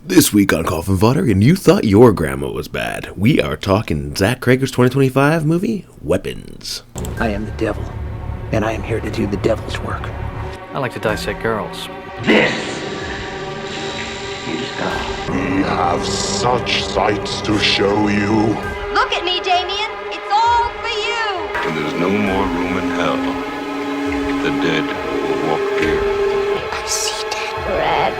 This week on Coffin Fodder, and you thought your grandma was bad. We are talking Zach Cregger's 2025 movie, Weapons. I am the devil, and I am here to do the devil's work. I like to dissect girls. This is God. We have such sights to show you. Look at me, Damien. It's all for you. When there's no more room in hell, the dead will walk here. I see dead red.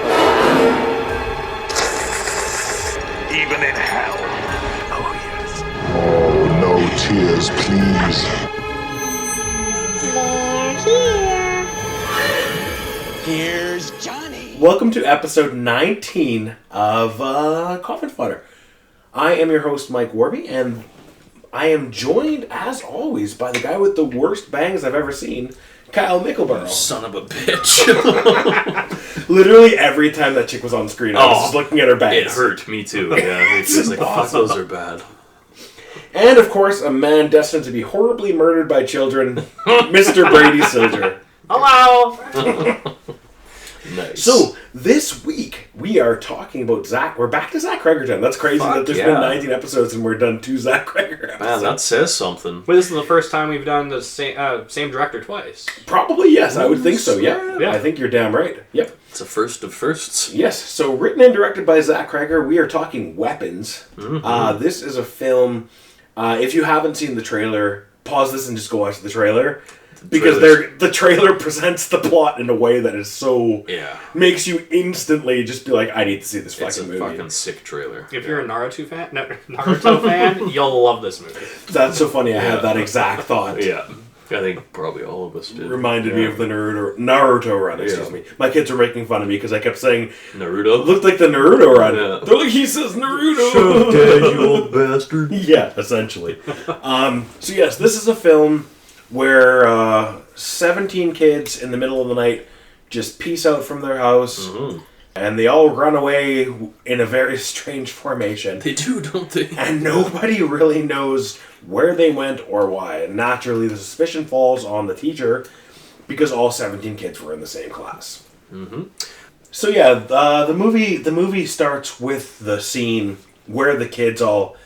Even in hell. Oh, yes. Oh, no tears, please. They're here. Here's Johnny. Welcome to episode 19 of Coffin Fodder. I am your host, Mike Warby, and I am joined, as always, by the guy with the worst bangs I've ever seen, Kyle Mickelborough. Son of a bitch. Literally every time that chick was on screen, I was just looking at her bangs. It hurt me too. Yeah, it's just like, fuck, those are bad. And, of course, a man destined to be horribly murdered by children, Mr. Brady Silger. Hello! Nice. So, this week, we are talking about Zach. We're back to Zach Cregger time. That's crazy that there's been 19 episodes and we're done 2 Zach Cregger episodes. Man, that says something. Well, this is the first time we've done the same director twice. Probably, yes. I would think so, yeah. Yeah. I think you're damn right. Yep. It's a first of firsts. Yes, so written and directed by Zach Cregger, we are talking Weapons. Mm-hmm. This is a film, if you haven't seen the trailer, pause this and just go watch the trailer. Because the trailer presents the plot in a way that is so... Yeah. Makes you instantly just be like, I need to see this It's fucking a movie. fucking sick trailer. If you're a Naruto fan, you'll love this movie. That's so funny, I had that exact thought. Yeah. I think probably all of us did. Reminded me of the Naruto run, excuse me. My kids were making fun of me because I kept saying, Naruto? it looked like the Naruto run. Yeah. They're like, he says Naruto! Shut up, Dad, you old bastard. Yeah, essentially. So yes, this is a film where 17 kids in the middle of the night just peace out from their house, and they all run away in a very strange formation. They do, don't they? And nobody really knows where they went or why. And naturally, the suspicion falls on the teacher because all 17 kids were in the same class. So yeah, the movie starts with the scene where the kids all...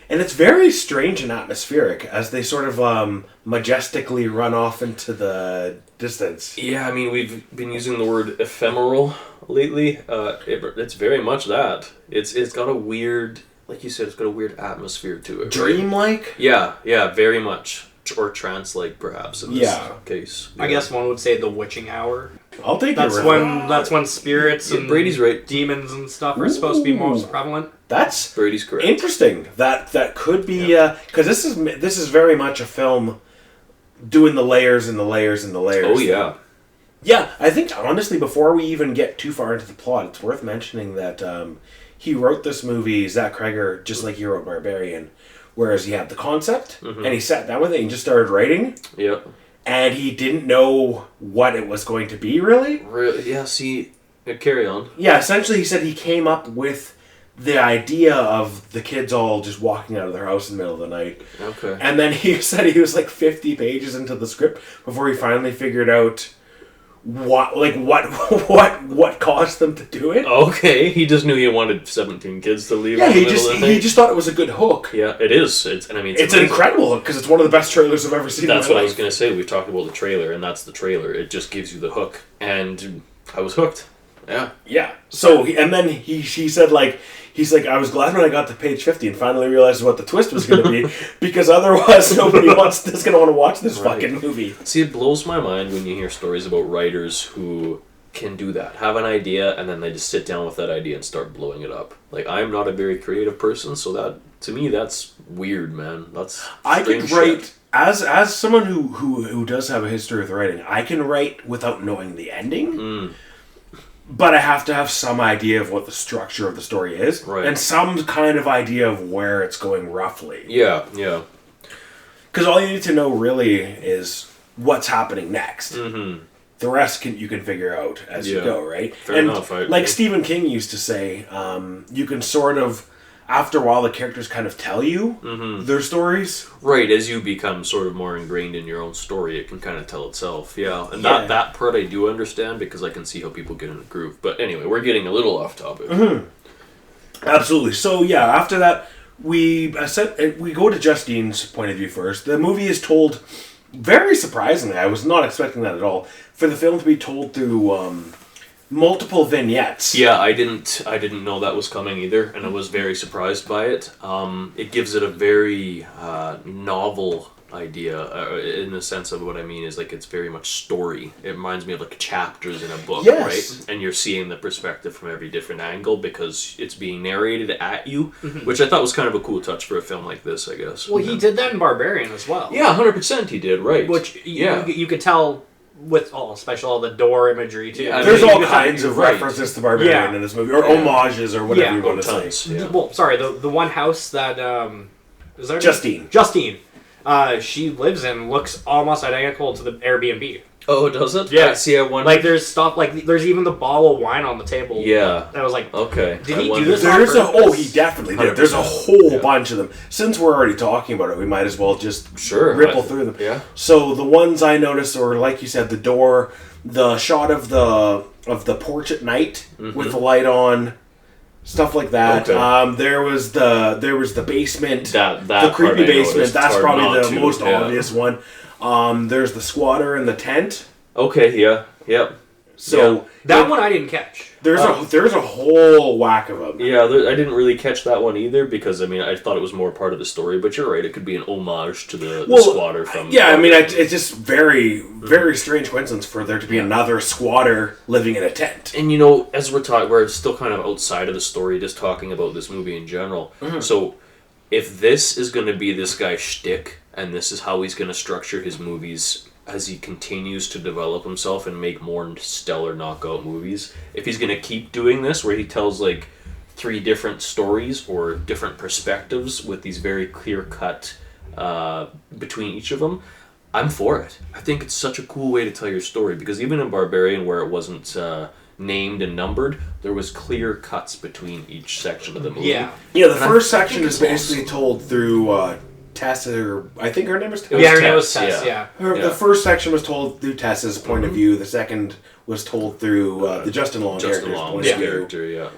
And it's very strange and atmospheric as they sort of majestically run off into the distance. Yeah, I mean, we've been using the word ephemeral lately. It's very much that. It's got a weird, like you said, it's got a weird atmosphere to it. Dreamlike? Yeah, very much. Or trance-like, perhaps, in this case. I guess one would say the witching hour. I'll take That's it. when spirits and Brady's right. demons and stuff are supposed to be most prevalent. That's Brady's correct. interesting. That could be because this is very much a film doing the layers and the layers and the layers. Oh yeah. Yeah, I think honestly, before we even get too far into the plot, it's worth mentioning that he wrote this movie, Zach Cregger, just like he wrote Barbarian, whereas he had the concept and he sat down with it and just started writing. Yep. And he didn't know what it was going to be, really. Really? Yeah. See, carry on. Yeah, essentially, he said he came up with the idea of the kids all just walking out of their house in the middle of the night. Okay. And then he said he was like 50 pages into the script before he finally figured out what caused them to do it. Okay. He just knew he wanted 17 kids to leave. Yeah, in the he middle just of the he night. just thought it was a good hook. Yeah, it is. It's an It's incredible hook because it's one of the best trailers I've ever seen. That's in my what I was life. gonna say. We've talked about the trailer, and that's the trailer. It just gives you the hook, and I was hooked. Yeah. Yeah. So he said he's like, I was glad when I got to page 50 and finally realized what the twist was going to be because otherwise nobody is going to want to watch this fucking movie. See, it blows my mind when you hear stories about writers who can do that, have an idea, and then they just sit down with that idea and start blowing it up. Like, I'm not a very creative person, so that, to me, that's weird, man. That's I could strange write shit. as someone who does have a history with writing. I can write without knowing the ending. But I have to have some idea of what the structure of the story is, Right. and some kind of idea of where it's going roughly. Yeah. Because all you need to know really is what's happening next. The rest you can figure out as you go, right? Fair enough. Like Stephen King used to say, you can sort of after a while, the characters kind of tell you their stories. Right, as you become sort of more ingrained in your own story, it can kind of tell itself. Yeah, and that part I do understand because I can see how people get in a groove. But anyway, we're getting a little off topic. Absolutely. So yeah, after that, we go to Justine's point of view first. The movie is told very surprisingly. I was not expecting that at all. For the film to be told through multiple vignettes. Yeah, I didn't know that was coming either, and I was very surprised by it. It gives it a very novel idea, in the sense of what I mean is like it's very much story. It reminds me of like chapters in a book, Yes. right? And you're seeing the perspective from every different angle because it's being narrated at you, which I thought was kind of a cool touch for a film like this, I guess. Well, he did that in Barbarian as well. Yeah, 100% he did, right. Which you could tell with especially all the door imagery too. Yeah, There's I mean, all kinds of right. references to Barbarian in this movie, or homages, or whatever you want to tons. say. Yeah. Well, sorry, the one house that is that her Justine. name? Justine. She lives in looks almost identical to the Airbnb. Oh, does it? Yeah. See, I wonder. Like there's stuff like there's even the bottle of wine on the table. Yeah. That was like, Okay. Did I he do wonder- this? He definitely did. There's a 100%, whole bunch of them. Since we're already talking about it, we might as well just ripple through them. Yeah. So the ones I noticed, or like you said, the door, the shot of the porch at night with the light on, stuff like that. Okay. There was the basement, That the creepy part I basement. noticed. That's It's hard probably not the to, most yeah. obvious one. There's the squatter in the tent. Okay, yeah. Yep. So that one I didn't catch. there's a whole whack of them. Yeah, I didn't really catch that one either because, I mean, I thought it was more part of the story, but you're right, it could be an homage to the squatter from... Yeah, I mean, it's just very, very strange coincidence for there to be another squatter living in a tent. And, you know, as we're talking, we're still kind of outside of the story, just talking about this movie in general. So, if this is going to be this guy's shtick, and this is how he's going to structure his movies as he continues to develop himself and make more stellar knockout movies, if he's going to keep doing this, where he tells, like, 3 different stories or different perspectives with these very clear-cut between each of them, I'm for it. I think it's such a cool way to tell your story, because even in Barbarian, where it wasn't named and numbered, there was clear cuts between each section of the movie. Yeah. Yeah, the first section is basically told through Tessa, or I think her name is Tessa. Yeah, her name was Tess. yeah. Yeah. The first section was told through Tessa's point of view. The second was told through the Justin Long Justin character's Long's point of view. character, yeah.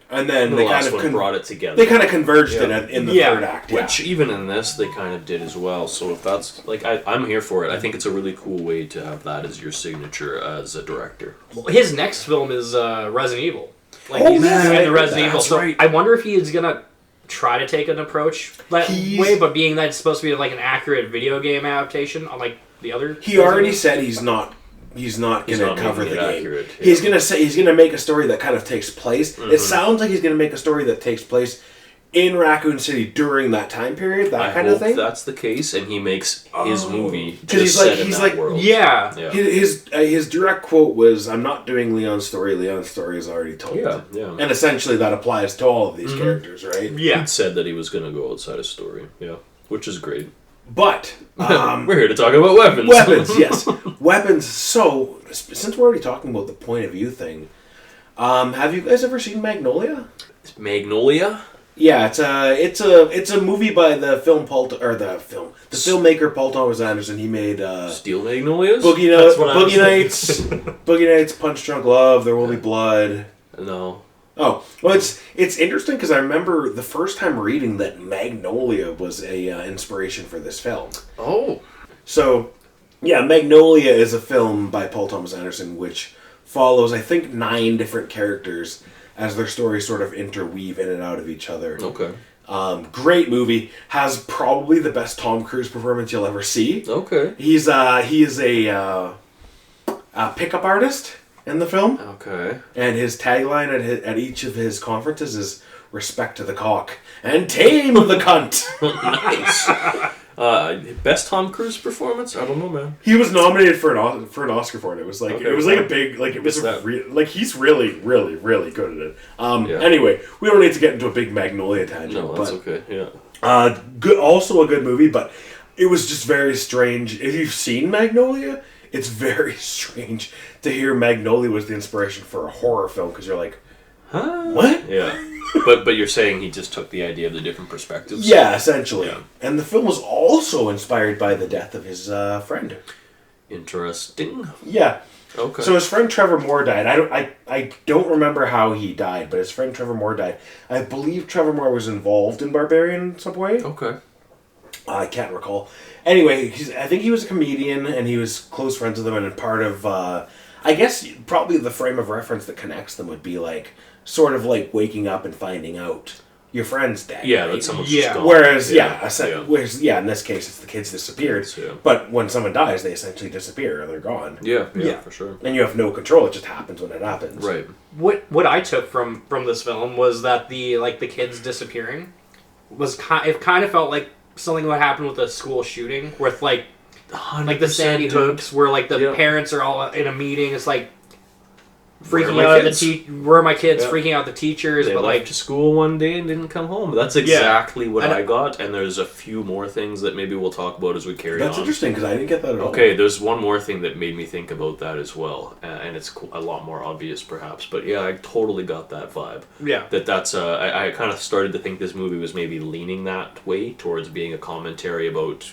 And then And they the last kind of one brought it together. They kind of converged in the third act. Yeah. Which, even in this, they kind of did as well. So if that's, like, I'm here for it. I think it's a really cool way to have that as your signature as a director. His next film is Resident Evil. Like Oh, he's man, doing the Resident Evil. that's So right. I wonder if he is gonna try to take an approach that way, but being that it's supposed to be like an accurate video game adaptation, unlike the other. He already said he's not going to cover the making it game. accurate, yeah. He's going to make a story that kind of takes place. It sounds like he's going to make a story that takes place in Raccoon City during that time period, that I kind of hope thing. that's the case, and he makes his movie Because just set in that world. Yeah. Yeah. His direct quote was, "I'm not doing Leon's story. Leon's story is already told." Yeah, yeah. And essentially that applies to all of these characters, right? Yeah. He'd said that he was going to go outside his story, yeah, which is great. But We're here to talk about weapons. weapons, yes, weapons. So since we're already talking about the point of view thing, have you guys ever seen Magnolia? Magnolia? Yeah, it's a movie by the filmmaker Paul Thomas Anderson. He made Steel Magnolias? Boogie Nights, Punch Drunk Love, There Will Be Blood. No. Oh, well, it's interesting because I remember the first time reading that Magnolia was a inspiration for this film. Oh. So, yeah, Magnolia is a film by Paul Thomas Anderson which follows, I think, 9 different characters as their stories sort of interweave in and out of each other. Okay. Great movie. Has probably the best Tom Cruise performance you'll ever see. Okay. He is a pickup artist in the film, Okay. and his tagline at each of his conferences is "Respect to the cock and tame the cunt." Nice. Best Tom Cruise performance? I don't know, man. He was nominated for an Oscar for it. It was like Okay, a big it was Missed that. like he's really good at it. Yeah. Anyway, we don't need to get into a big Magnolia tangent. No, that's but, okay. Yeah. good, also a good movie, but it was just very strange. If you've seen Magnolia, it's very strange to hear Magnolia was the inspiration for a horror film because you're like, Huh? what? Yeah. But you're saying he just took the idea of the different perspectives? Yeah, essentially. Yeah. And the film was also inspired by the death of his friend. Interesting. Yeah. Okay. So his friend Trevor Moore died. I don't remember how he died, but his friend Trevor Moore died. I believe Trevor Moore was involved in Barbarian in some way. Okay. I can't recall. Anyway, I think he was a comedian, and he was close friends with them, and part of, I guess, probably the frame of reference that connects them would be, like, sort of like waking up and finding out your friend's dead. Yeah, right? that someone's just gone. Whereas, in this case, it's the kids disappeared. Yeah. But when someone dies, they essentially disappear, or they're gone. Yeah, for sure. And you have no control, it just happens when it happens. Right. What I took from this film was that the kids disappearing was it kind of felt like something that happened with a school shooting with like the Sandy Hooks, where like the parents are all in a meeting. It's like freaking out where are my kids? Freaking out the teachers. They but left like to school one day and didn't come home. That's exactly what I got, and there's a few more things that maybe we'll talk about as we carry on. That's interesting, because I didn't get that at all. Okay, there's one more thing that made me think about that as well, and it's a lot more obvious perhaps, but yeah, I totally got that vibe. Yeah. That's I kind of started to think this movie was maybe leaning that way towards being a commentary about,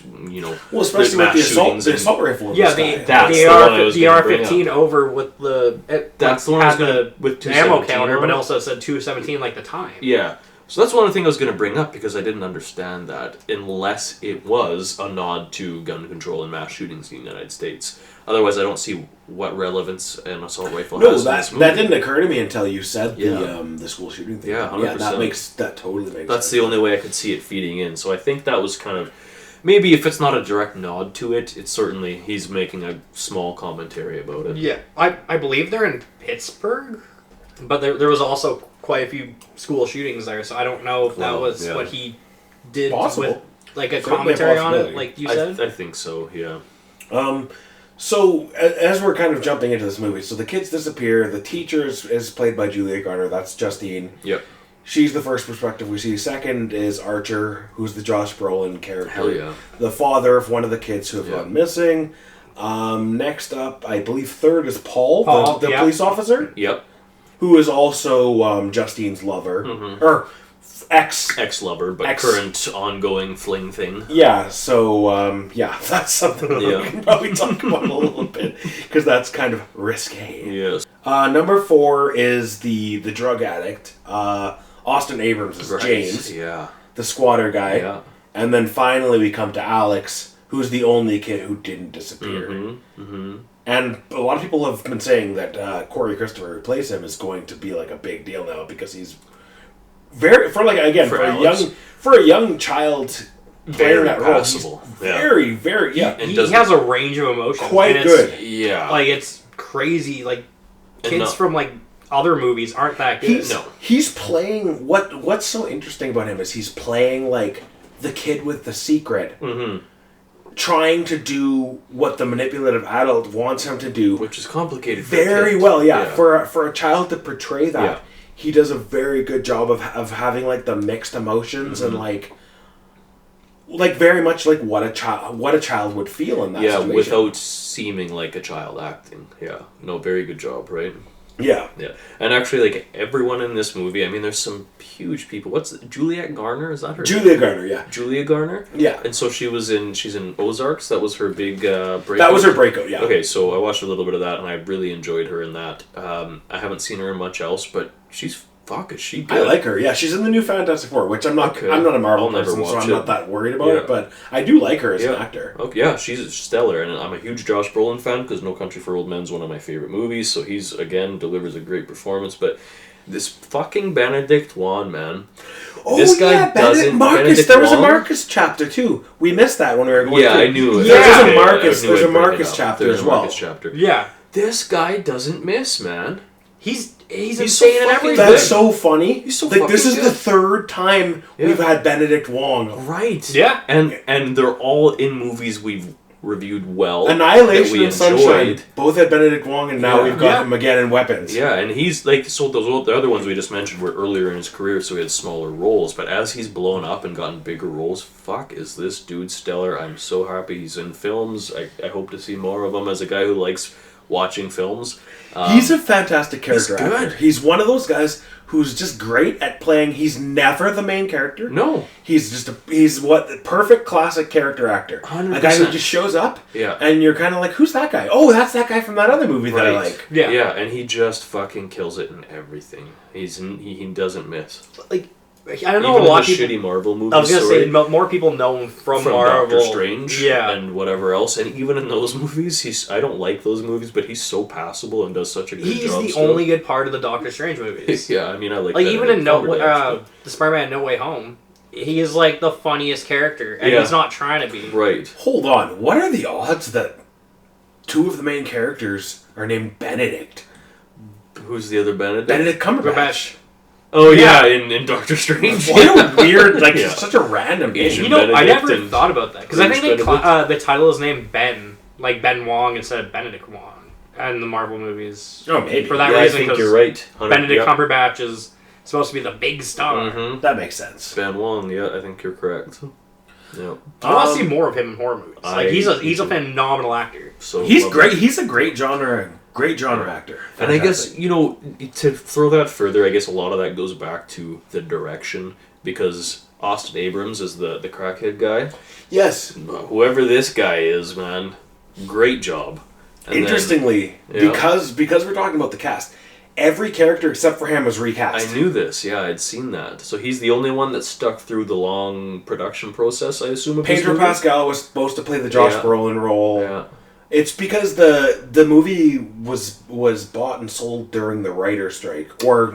well, especially with the assault rifle. Yeah, the AR-15 over with the that's the one I was gonna with the ammo counter, but also said 217 like the time. Yeah. So that's one of the things I was going to bring up, because I didn't understand that unless it was a nod to gun control and mass shootings in the United States. Otherwise, I don't see what relevance an assault rifle has in this movie. That didn't occur to me until you said the school shooting thing. Yeah, 100%. That totally makes sense. That's the only way I could see it feeding in. So I think that was kind of, maybe if it's not a direct nod to it, it's certainly he's making a small commentary about it. Yeah, I believe they're in Pittsburgh, but there was also quite a few school shootings there, so I don't know if that was what he did with like a commentary on it, like you said. I think so, yeah. So, as we're kind of jumping into this movie, so the kids disappear, the teacher is played by Julia Garner, that's Justine. Yep. She's the first perspective we see. Second is Archer, who's the Josh Brolin character. Hell yeah. The father of one of the kids who have gone missing. Next up, I believe third is Paul, the police officer. Yep. Who is also Justine's lover. Or ex-lover, but current ongoing fling thing. Yeah, so, that's something that we can probably talk about a little bit, because that's kind of risque. Yes. Number 4 is the drug addict. Austin Abrams is James. Yeah. The squatter guy. Yeah. And then finally we come to Alex, who's the only kid who didn't disappear. And a lot of people have been saying that Corey Christopher, who plays him, is going to be like a big deal now, because he's very for a young child playing that role. Very, very he has a range of emotions. Quite good. Yeah. Like it's crazy. Like kids from like other movies aren't that good. He's playing what's so interesting about him is he's playing like the kid with the secret. Trying to do what the manipulative adult wants him to do, which is complicated. Very well, for a child to portray that, he does a very good job of having like the mixed emotions and like very much like what a child would feel in that situation. Without seeming like a child acting. Yeah, no, very good job, right? Yeah. And actually, like everyone in this movie, I mean, there's some huge people. What's Juliette Garner? Is that her? Julia Garner, yeah. Julia Garner? Yeah. And so she's in Ozarks. That was her big breakout. That was her breakout, yeah. Okay, so I watched a little bit of that, and I really enjoyed her in that. I haven't seen her in much else, but she's is she good? I like her. Yeah, she's in the new Fantastic Four, which I'm not a Marvel person, so I'm not that worried about it, but I do like her as an actor. Okay, yeah, she's stellar, and I'm a huge Josh Brolin fan because No Country for Old Men is one of my favorite movies, so he's, again, delivers a great performance, but this fucking Benedict Wong, man. Oh, this guy doesn't... Marcus, there was a Marcus chapter, too. We missed that when we were going through. I knew it. There's a Marcus chapter as well. Yeah. This guy doesn't miss, man. He's insane in everything. That's so funny. He's so like, this is good. the third time we've had Benedict Wong. Right. Yeah. And they're all in movies we've reviewed well. Annihilation and Sunshine both had Benedict Wong, and now we've got him again in Weapons. Yeah, and he's like, so the other ones we just mentioned were earlier in his career, so he had smaller roles, but as he's blown up and gotten bigger roles, fuck, is this dude stellar. I'm so happy he's in films. I hope to see more of him as a guy who likes watching films. He's a fantastic character actor. He's one of those guys who's just great at playing. He's never the main character. No. He's just he's the perfect classic character actor. 100%. A guy who just shows up, Yeah. and you're kind of like, who's that guy? Oh, that's that guy from that other movie that I like. Yeah. Yeah, and he just fucking kills it in everything. He doesn't miss. Like, I don't know, Even a lot in of the people... shitty Marvel movies. I was gonna say, more people know him from Marvel. Doctor Strange Yeah. and whatever else. And even in those movies, I don't like those movies, but he's so passable and does such a good He's job. the still. only good part of the Doctor Strange movies. Yeah, I mean, I like Like, that even in Cumberbatch, the Spider-Man No Way Home, he is, like, the funniest character, and Yeah. he's not trying to be. Right. Hold on, what are the odds that two of the main characters are named Benedict? Who's the other Benedict? Benedict Cumberbatch. Cumberbatch. Oh, yeah, in Doctor Strange. What a weird, like, Yeah. such a random name. Asian You know, I Benedict never and thought about that, because I think Prince Benedict. the title is named Ben, like Ben Wong instead of Benedict Wong, in the Marvel movies. Oh, maybe. For that Yeah, I reason, think 'cause you're right. Benedict Cumberbatch is supposed to be the big star. Mm-hmm. That makes sense. Ben Wong, yeah, I think you're correct. Yeah. I want to see more of him in horror movies. Like, he's me a too. phenomenal actor. So He's lovely. great. He's a great genre actor. And I guess, Fantastic. you know, to throw that further, I guess a lot of that goes back to the direction, because Austin Abrams is the crackhead guy. Yes. Whoever this guy is, man, great job. And Interestingly, yeah. because we're talking about the cast, every character except for him was recast. I knew this, yeah, I'd seen that. So he's the only one that stuck through the long production process, I assume, of this Pedro movie? Pascal was supposed to play the Josh Yeah. Brolin role. Yeah. It's because the movie was bought and sold during the writer's strike, or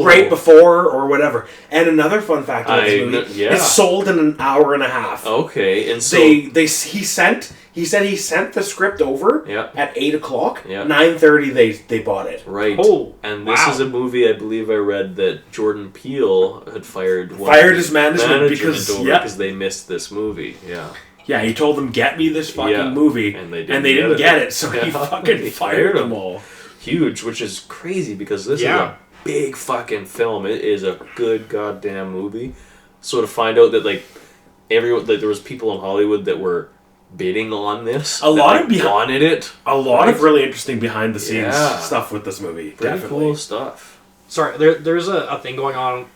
right before, or whatever. And another fun fact about this movie, yeah. it's sold in an hour and a half. Okay, and so... He said he sent the script over Yeah. at 8 o'clock. Yeah. 9:30 they bought it. Right. Oh, and this wow. is a movie I believe I read that Jordan Peele had fired His management because because they missed this movie. Yeah. Yeah, he told them, get me this fucking Yeah. movie, And they didn't didn't get get it, so Yeah. he fucking He fired fired them them. all. Huge, which is crazy because this is Yeah. a big fucking film. It is a good goddamn movie. So to find out that that there was people in Hollywood that were bidding on this, A lot that, of wanted it. A lot of really interesting behind the scenes Yeah. stuff with this movie. Pretty Definitely. cool stuff. Sorry, there's a thing going on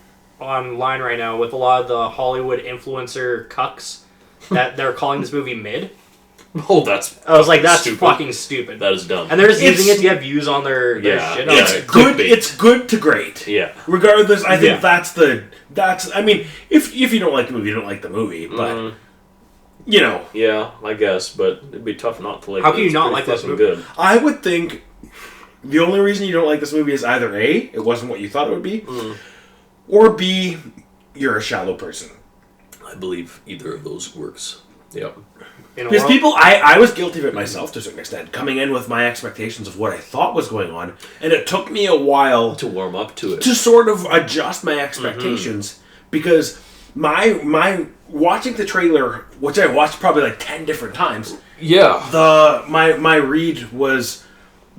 online right now with a lot of the Hollywood influencer cucks that they're calling this movie mid. Oh, that's I was like, that's stupid. fucking stupid. That is dumb. And they're just It's- using it to get views on their Yeah. shit. Yeah. I'm It's like, good. clickbait. It's good to great. Yeah. Regardless, I think Yeah. that's. I mean, if you don't like the movie, you don't like the movie. But Mhm. you know, Yeah, I guess, but it'd be tough not to like How it. can you It's not pretty like this fucking movie? good. I would think the only reason you don't like this movie is either A, it wasn't what you thought it would be, or B, you're a shallow person. I believe either of those works. Yep. in a Because world- people, I was guilty of it myself to a certain extent, coming in with my expectations of what I thought was going on, and it took me a while To warm up to it. to sort of adjust my expectations because my watching the trailer, which I watched probably like 10 different times, Yeah. my read was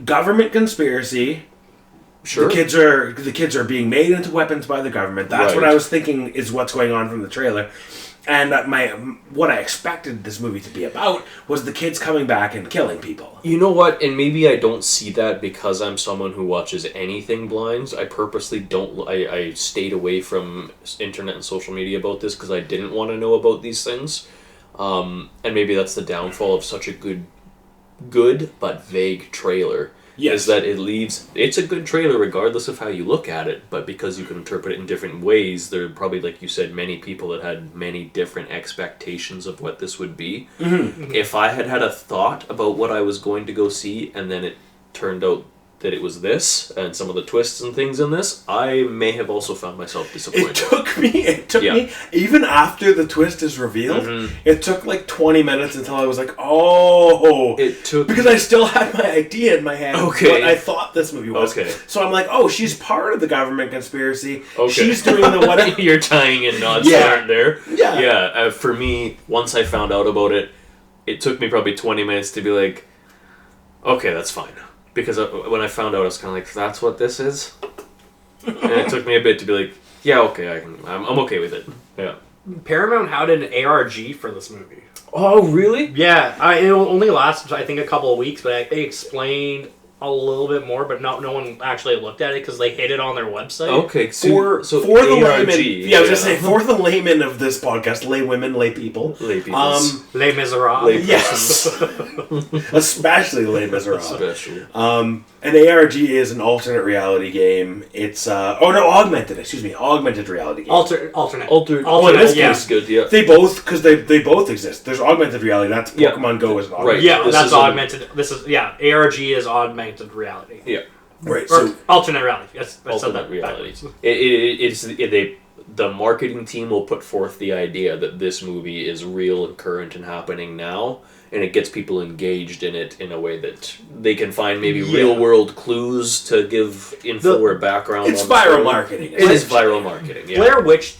government conspiracy. Sure. The kids are being made into weapons by the government. That's what Right. I was thinking is what's going on from the trailer. And what I expected this movie to be about was the kids coming back and killing people. You know what? And maybe I don't see that because I'm someone who watches anything blinds. I purposely don't. I stayed away from internet and social media about this because I didn't want to know about these things. And maybe that's the downfall of such a good but vague trailer. Yes. Is that it's a good trailer regardless of how you look at it, but because you can interpret it in different ways, there are probably, like you said, many people that had many different expectations of what this would be. Mm-hmm. If I had a thought about what I was going to go see, and then it turned out that it was this, and some of the twists and things in this, I may have also found myself disappointed. It took me, even after the twist is revealed, it took like 20 minutes until I was like, oh. It took... Because I still had my idea in my head of Okay. what I thought this movie was. Okay. So I'm like, oh, she's part of the government conspiracy. Okay. She's doing the what... You're tying in knots Yeah. aren't there. Yeah. Yeah, for me, once I found out about it, it took me probably 20 minutes to be like, okay, that's fine. Because when I found out, I was kind of like, that's what this is? And it took me a bit to be like, yeah, okay, I'm okay with it. Yeah. Paramount had an ARG for this movie. Oh, really? Yeah, it only lasted, I think, a couple of weeks, but they explained a little bit more, but no one actually looked at it because they hid it on their website. Okay, For so the ARG, layman, I was just saying, for the layman of this podcast, lay women, lay people, lay peoples. Les Miserables. yes, especially Les Miserables. Especially. An ARG is an alternate reality game. It's augmented reality game. Alternate. in this That's good. Yeah. They both exist. There's augmented reality. That's Pokemon Go is an augmented. Right. Yeah, This that's is augmented. ARG is augmented reality. Yeah. Right. Or So alternate reality. Yes, I said Alternate that reality. backwards. The marketing team will put forth the idea that this movie is real and current and happening now, and it gets people engaged in it in a way that they can find maybe real world clues to give info or background. it's on the viral story. marketing. It is viral marketing. Yeah. Blair Witch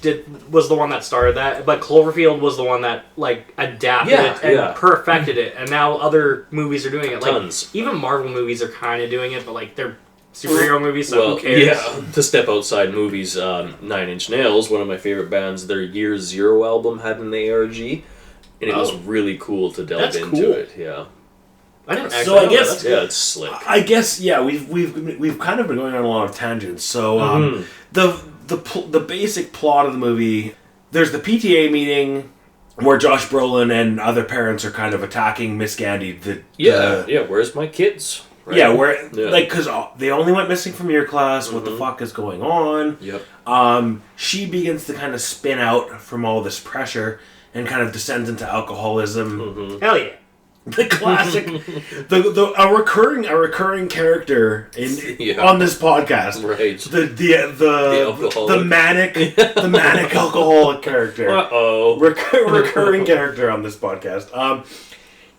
was the one that started that, but Cloverfield was the one that adapted it and perfected it, and now other movies are doing it. Tons. Even Marvel movies are kind of doing it, but they're superhero movies, so who cares? Yeah, to step outside movies, 9 Inch Nails, one of my favorite bands, their Year Zero album had an ARG, and it was really cool to delve into it. Yeah. I didn't So I guess It's slick. I guess we've kind of been going on a lot of tangents. So the basic plot of the movie, there's the PTA meeting where Josh Brolin and other parents are kind of attacking Miss Gandy. Where's my kids? Right? Yeah, because they only went missing from your class. What the fuck is going on? Yep. She begins to kind of spin out from all this pressure and kind of descends into alcoholism. Hell yeah. The classic, a recurring character on this podcast. Right. The manic alcoholic character. Recurring character on this podcast.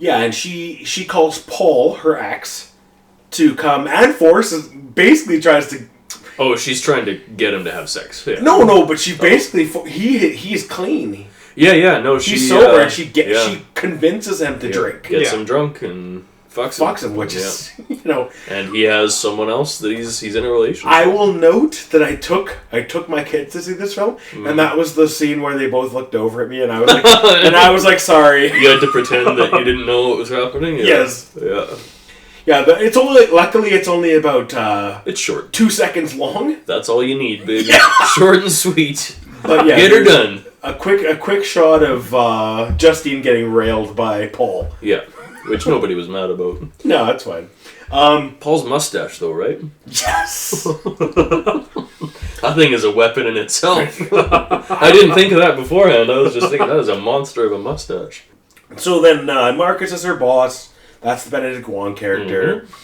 And she calls Paul, her ex, to come and basically tries to. Oh, she's trying to get him to have sex. Yeah. No, but she basically he's clean. She's sober, and she convinces him to drink. Gets him drunk and fucks him. Which is, And he has someone else that he's in a relationship. I will note that I took my kids to see this film, and that was the scene where they both looked over at me, and I was like, sorry. You had to pretend that you didn't know what was happening. Yeah. Yes. Yeah. Yeah, but luckily it's only about it's short. 2 seconds long. That's all you need, baby. Short and sweet. But yeah, get her done. A quick shot of Justine getting railed by Paul. Yeah, which nobody was mad about. No, that's fine. Paul's mustache, though, right? Yes. That thing is a weapon in itself. I didn't think of that beforehand. I was just thinking that is a monster of a mustache. So then Marcus is her boss. That's the Benedict Wong character. Mm-hmm.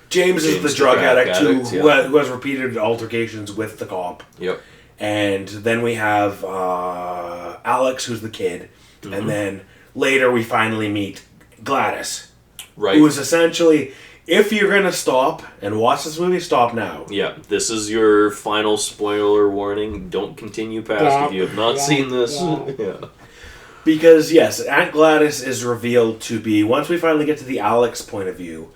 James is the drug addict who yeah. has repeated altercations with the cop. Yep. And then we have Alex, who's the kid. And then later we finally meet Gladys. Right. Who is essentially, if you're going to stop and watch this movie, stop now. Yeah, this is your final spoiler warning. Don't continue past if you have not seen this. Yeah. Because, yes, Aunt Gladys is revealed to be, once we finally get to the Alex point of view,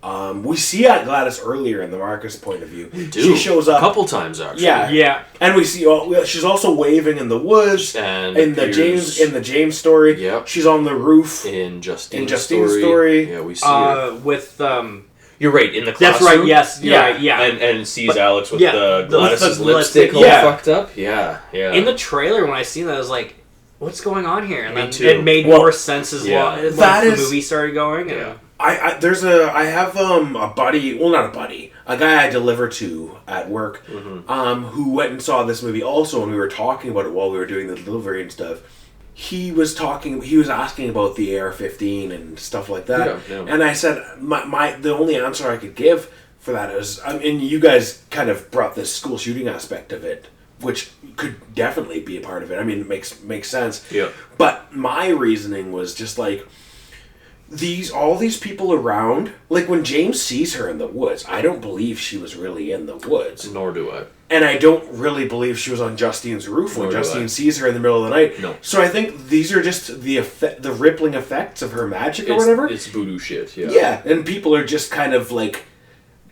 we see Aunt Gladys earlier in the Marcus point of view. We do. She shows up a couple times, actually. Yeah. And we see, she's also waving in the woods. And in the James story. Yep. She's on the roof. In Justine's story. Yeah, we see her. With, You're right, in the classroom. That's right, yes. Yeah. And sees Alex with the Gladys' the lipstick all fucked up. Yeah. In the trailer, when I seen that, I was like, what's going on here? And then too. it made more sense as well as the movie started going. Yeah. I have a buddy, well, not a buddy, a guy I deliver to at work, who went and saw this movie also, and we were talking about it while we were doing the delivery and stuff. He was asking about the AR-15 and stuff like that, and I said the only answer I could give for that is, and you guys kind of brought this school shooting aspect of it, which could definitely be a part of it. I mean, it makes sense. Yeah. But my reasoning was just like, all these people around, like when James sees her in the woods, I don't believe she was really in the woods. Nor do I. And I don't really believe she was on Justine's roof when Justine sees her in the middle of the night. No. So I think these are just the rippling effects of her magic or whatever. It's voodoo shit, yeah. Yeah, and people are just kind of like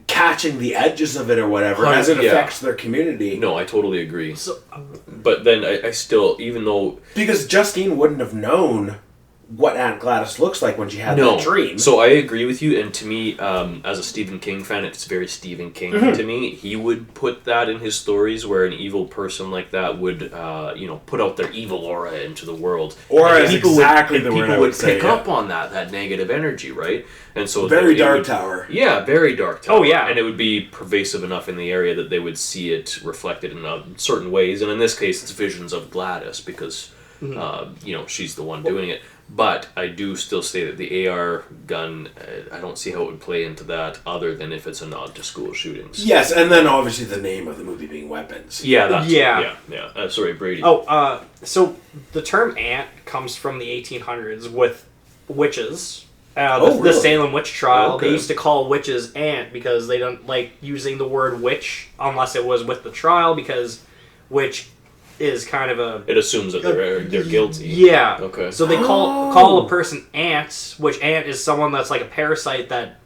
catching the edges of it or whatever as it affects their community. No, I totally agree. But then I still, even though... Because Justine wouldn't have known what Aunt Gladys looks like when she had that dream. So I agree with you, and to me, as a Stephen King fan, it's very Stephen King to me. He would put that in his stories where an evil person like that would, put out their evil aura into the world. Or as exactly the word I would say. People would pick up on that negative energy, right? And so very Dark Tower. Yeah, very Dark Tower. Oh, yeah. And it would be pervasive enough in the area that they would see it reflected in certain ways. And in this case, it's visions of Gladys because, she's the one doing it. But I do still say that the AR gun, I don't see how it would play into that other than if it's a nod to school shootings. Yes, and then obviously the name of the movie being Weapons. Yeah, Yeah. Sorry, Brady. Oh, so the term aunt comes from the 1800s with witches. Really? The Salem witch trial. Okay. They used to call witches aunt because they don't like using the word witch unless it was with the trial because witch is kind of a... It assumes that they're guilty. Yeah. Okay. So they call a person aunt, which aunt is someone that's like a parasite that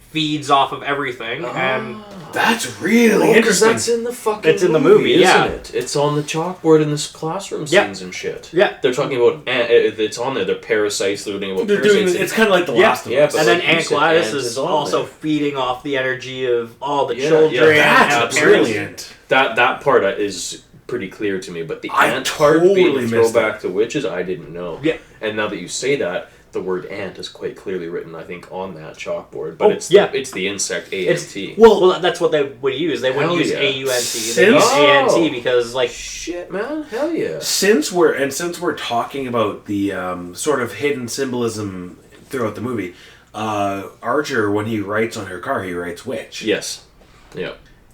feeds off of everything. And that's really interesting. That's in the fucking It's in the movie, yeah. isn't it? It's on the chalkboard in this classroom scenes and shit. Yeah. They're talking about... it's on there. They're parasites. They're doing about parasites. It's kind of like The Last of Us. And then like you Aunt said, Gladys Aunt is on also there. feeding off the energy of all the Yeah, children. that's and the parents. brilliant. That part is pretty clear to me, but the I aunt part totally being a missed throwback that. to witches, I didn't know. Yeah. And now that you say that, the word ant is quite clearly written, I think, on that chalkboard. But it's the insect A-N-T. Well, that's what they would use. They wouldn't Hell use yeah. A-U-N-T. They use A-N-T because, like... Shit, man. Hell yeah. Since we're talking about the sort of hidden symbolism throughout the movie, Archer, when he writes on her car, he writes witch. Yes. Yeah.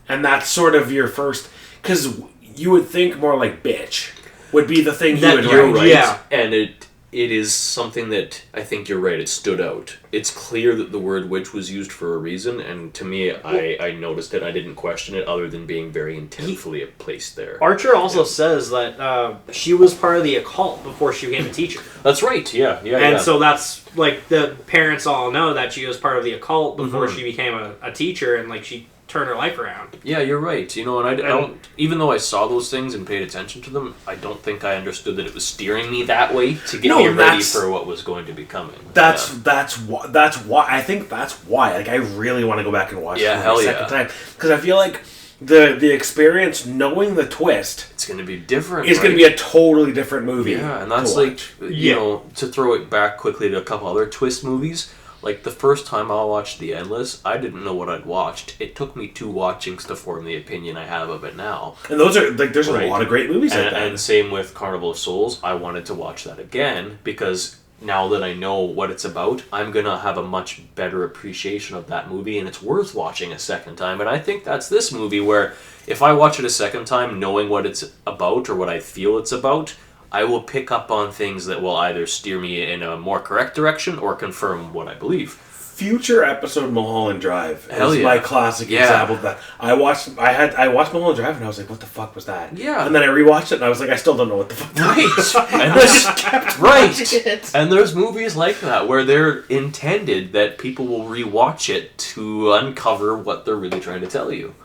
And that's sort of your first... Because you would think more like bitch would be the thing you would You're write. right. Yeah. And it is something that I think you're right. It stood out. It's clear that the word witch was used for a reason, and to me, I noticed it. I didn't question it, other than being very intentfully placed there. Archer also says that she was part of the occult before she became a teacher. That's right. Yeah. And so that's, like, the parents all know that she was part of the occult before she became a teacher, and, like, she turned her life around. Yeah, you're right. You know, and I don't, even though I saw those things and paid attention to them, I don't think I understood that it was steering me that way to get me ready for what was going to be coming. That's why I think that's why. Like, I really want to go back and watch it a second time because I feel like the experience, knowing the twist, it's going to be different. It's going to be a totally different movie. Yeah, and that's like you know, to throw it back quickly to a couple other twist movies. Like, the first time I watched The Endless, I didn't know what I'd watched. It took me 2 watchings to form the opinion I have of it now. And those are, like, there's a lot of great movies like that. And same with Carnival of Souls. I wanted to watch that again, because now that I know what it's about, I'm going to have a much better appreciation of that movie, and it's worth watching a second time. And I think that's this movie, where if I watch it a second time, knowing what it's about, or what I feel it's about, I will pick up on things that will either steer me in a more correct direction or confirm what I believe. Future episode Mulholland Drive Hell is yeah. my classic example of that. I watched Mulholland Drive and I was like, what the fuck was that? Yeah. And then I rewatched it and I was like, I still don't know what the fuck that was. And there's movies like that where they're intended that people will rewatch it to uncover what they're really trying to tell you.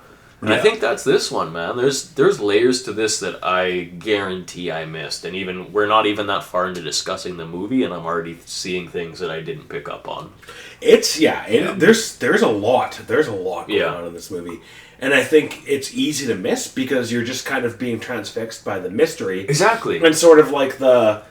And I think that's this one, man. There's layers to this that I guarantee I missed, and even we're not even that far into discussing the movie, and I'm already seeing things that I didn't pick up on. There's a lot going on in this movie, and I think it's easy to miss because you're just kind of being transfixed by the mystery, Exactly, and sort of like the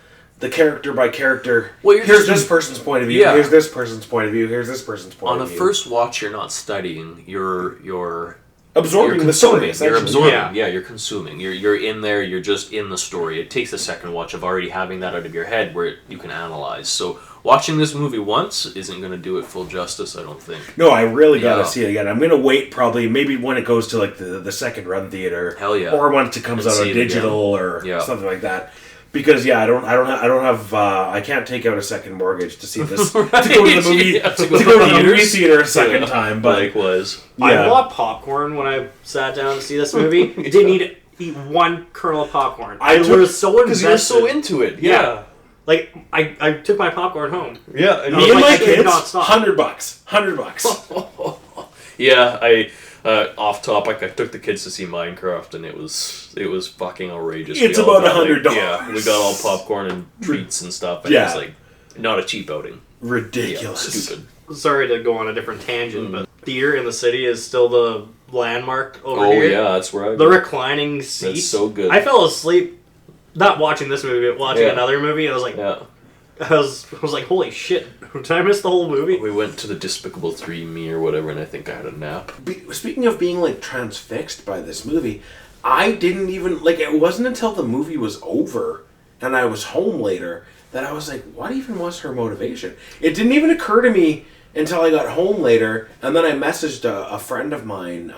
character by character. Well, here's this person's point of view. Here's this person's point of view. Here's this person's point of view. On a first watch, you're not studying. You're absorbing the story. You're absorbing. Yeah, you're consuming. You're in there. You're just in the story. It takes a second watch of already having that out of your head where you can analyze. So watching this movie once isn't going to do it full justice, I don't think. No, I really gotta see it again. I'm gonna wait maybe when it goes to like the second run theater. Hell yeah. Or once it comes out on digital or something like that. Because I can't take out a second mortgage to see this to go to the movie movie theater a second time. But likewise, I bought popcorn when I sat down to see this movie. Didn't eat one kernel of popcorn. I was so invested. Because you're so into it. Yeah. Like I took my popcorn home. Yeah, and me and my kids, $100. Yeah, I. Off topic, I took the kids to see Minecraft, and it was fucking outrageous. It's about $100. Yeah, we got all popcorn and treats and stuff. And Yeah. it was like Not a cheap outing. Ridiculous. Yeah, stupid. Sorry to go on a different tangent, but theater in the city is still the landmark over here. Oh yeah, that's where I The go. reclining seat. That's so good. I fell asleep, not watching this movie, but watching another movie. I was like, Yeah. I was like, holy shit! Did I miss the whole movie? We went to the Despicable 3 Me or whatever, and I think I had a nap. Speaking of being like transfixed by this movie, I didn't even like. It wasn't until the movie was over and I was home later that I was like, what even was her motivation? It didn't even occur to me until I got home later, and then I messaged a friend of mine,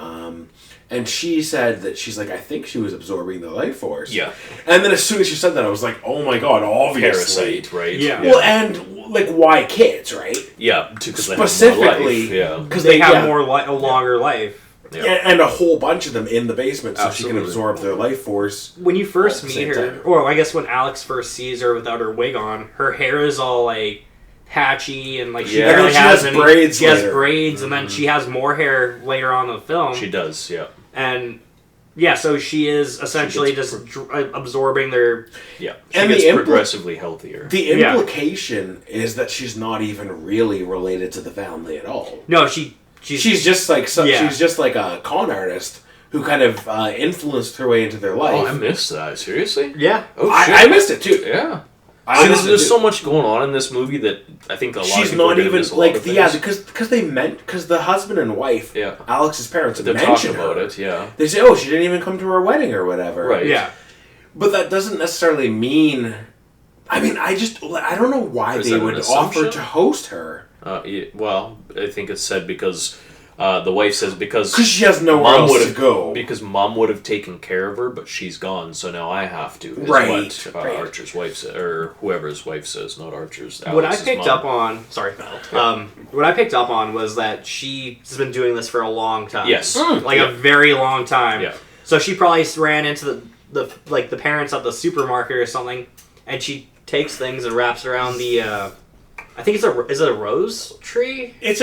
and she said that she's like, I think she was absorbing the life force. Yeah. And then as soon as she said that, I was like, oh my god, obviously. Parasite, right? Yeah. Well, and like, why kids, right? Yeah, because they Specifically, have more life. because They have a longer life. Yeah. and a whole bunch of them in the basement, so she Absolutely. can absorb their life force. When you first At the meet same her, time. or I guess when Alex first sees her without her wig on, her hair is all like patchy and like she Yeah. barely And then she has has any. braids She has later. braids, and then she has more hair later on in the film. She does, yeah. And yeah, so she is essentially gets just absorbing their. Yeah. She And gets the progressively healthier. The Yeah. implication is that she's not even really related to the family at all. No, she's She's just like Yeah. she's just like a con artist who kind of influenced her way into their life. Oh, I missed that. Seriously? yeah. Oh, shit. I missed it too. Yeah. I See, missed it there's too. so much going on in this movie that I think a lot of She's people are not gonna even miss a lot like of yeah things. because the husband and wife, Yeah. Alex's parents, They're mention talking about her. it, yeah. They say, "Oh, she didn't even come to her wedding or whatever." Right. Yeah. But that doesn't necessarily mean. I mean, I don't know why Is they that an would offer assumption? to host her Yeah, well, I think it's said because the wife says because she has nowhere Mom else to would've- go. Because mom would have taken care of her, but she's gone, so now I have to. Is Right, what right. Archer's wife says, or whoever's wife says, not Archer's. What I Alex's picked mom. up on, what I picked up on was that she's been doing this for a long time. Yes. Like Yeah. a very long time. Yeah. So she probably ran into the parents at the supermarket or something, and she takes things and wraps it around the. I think is it a rose tree? It's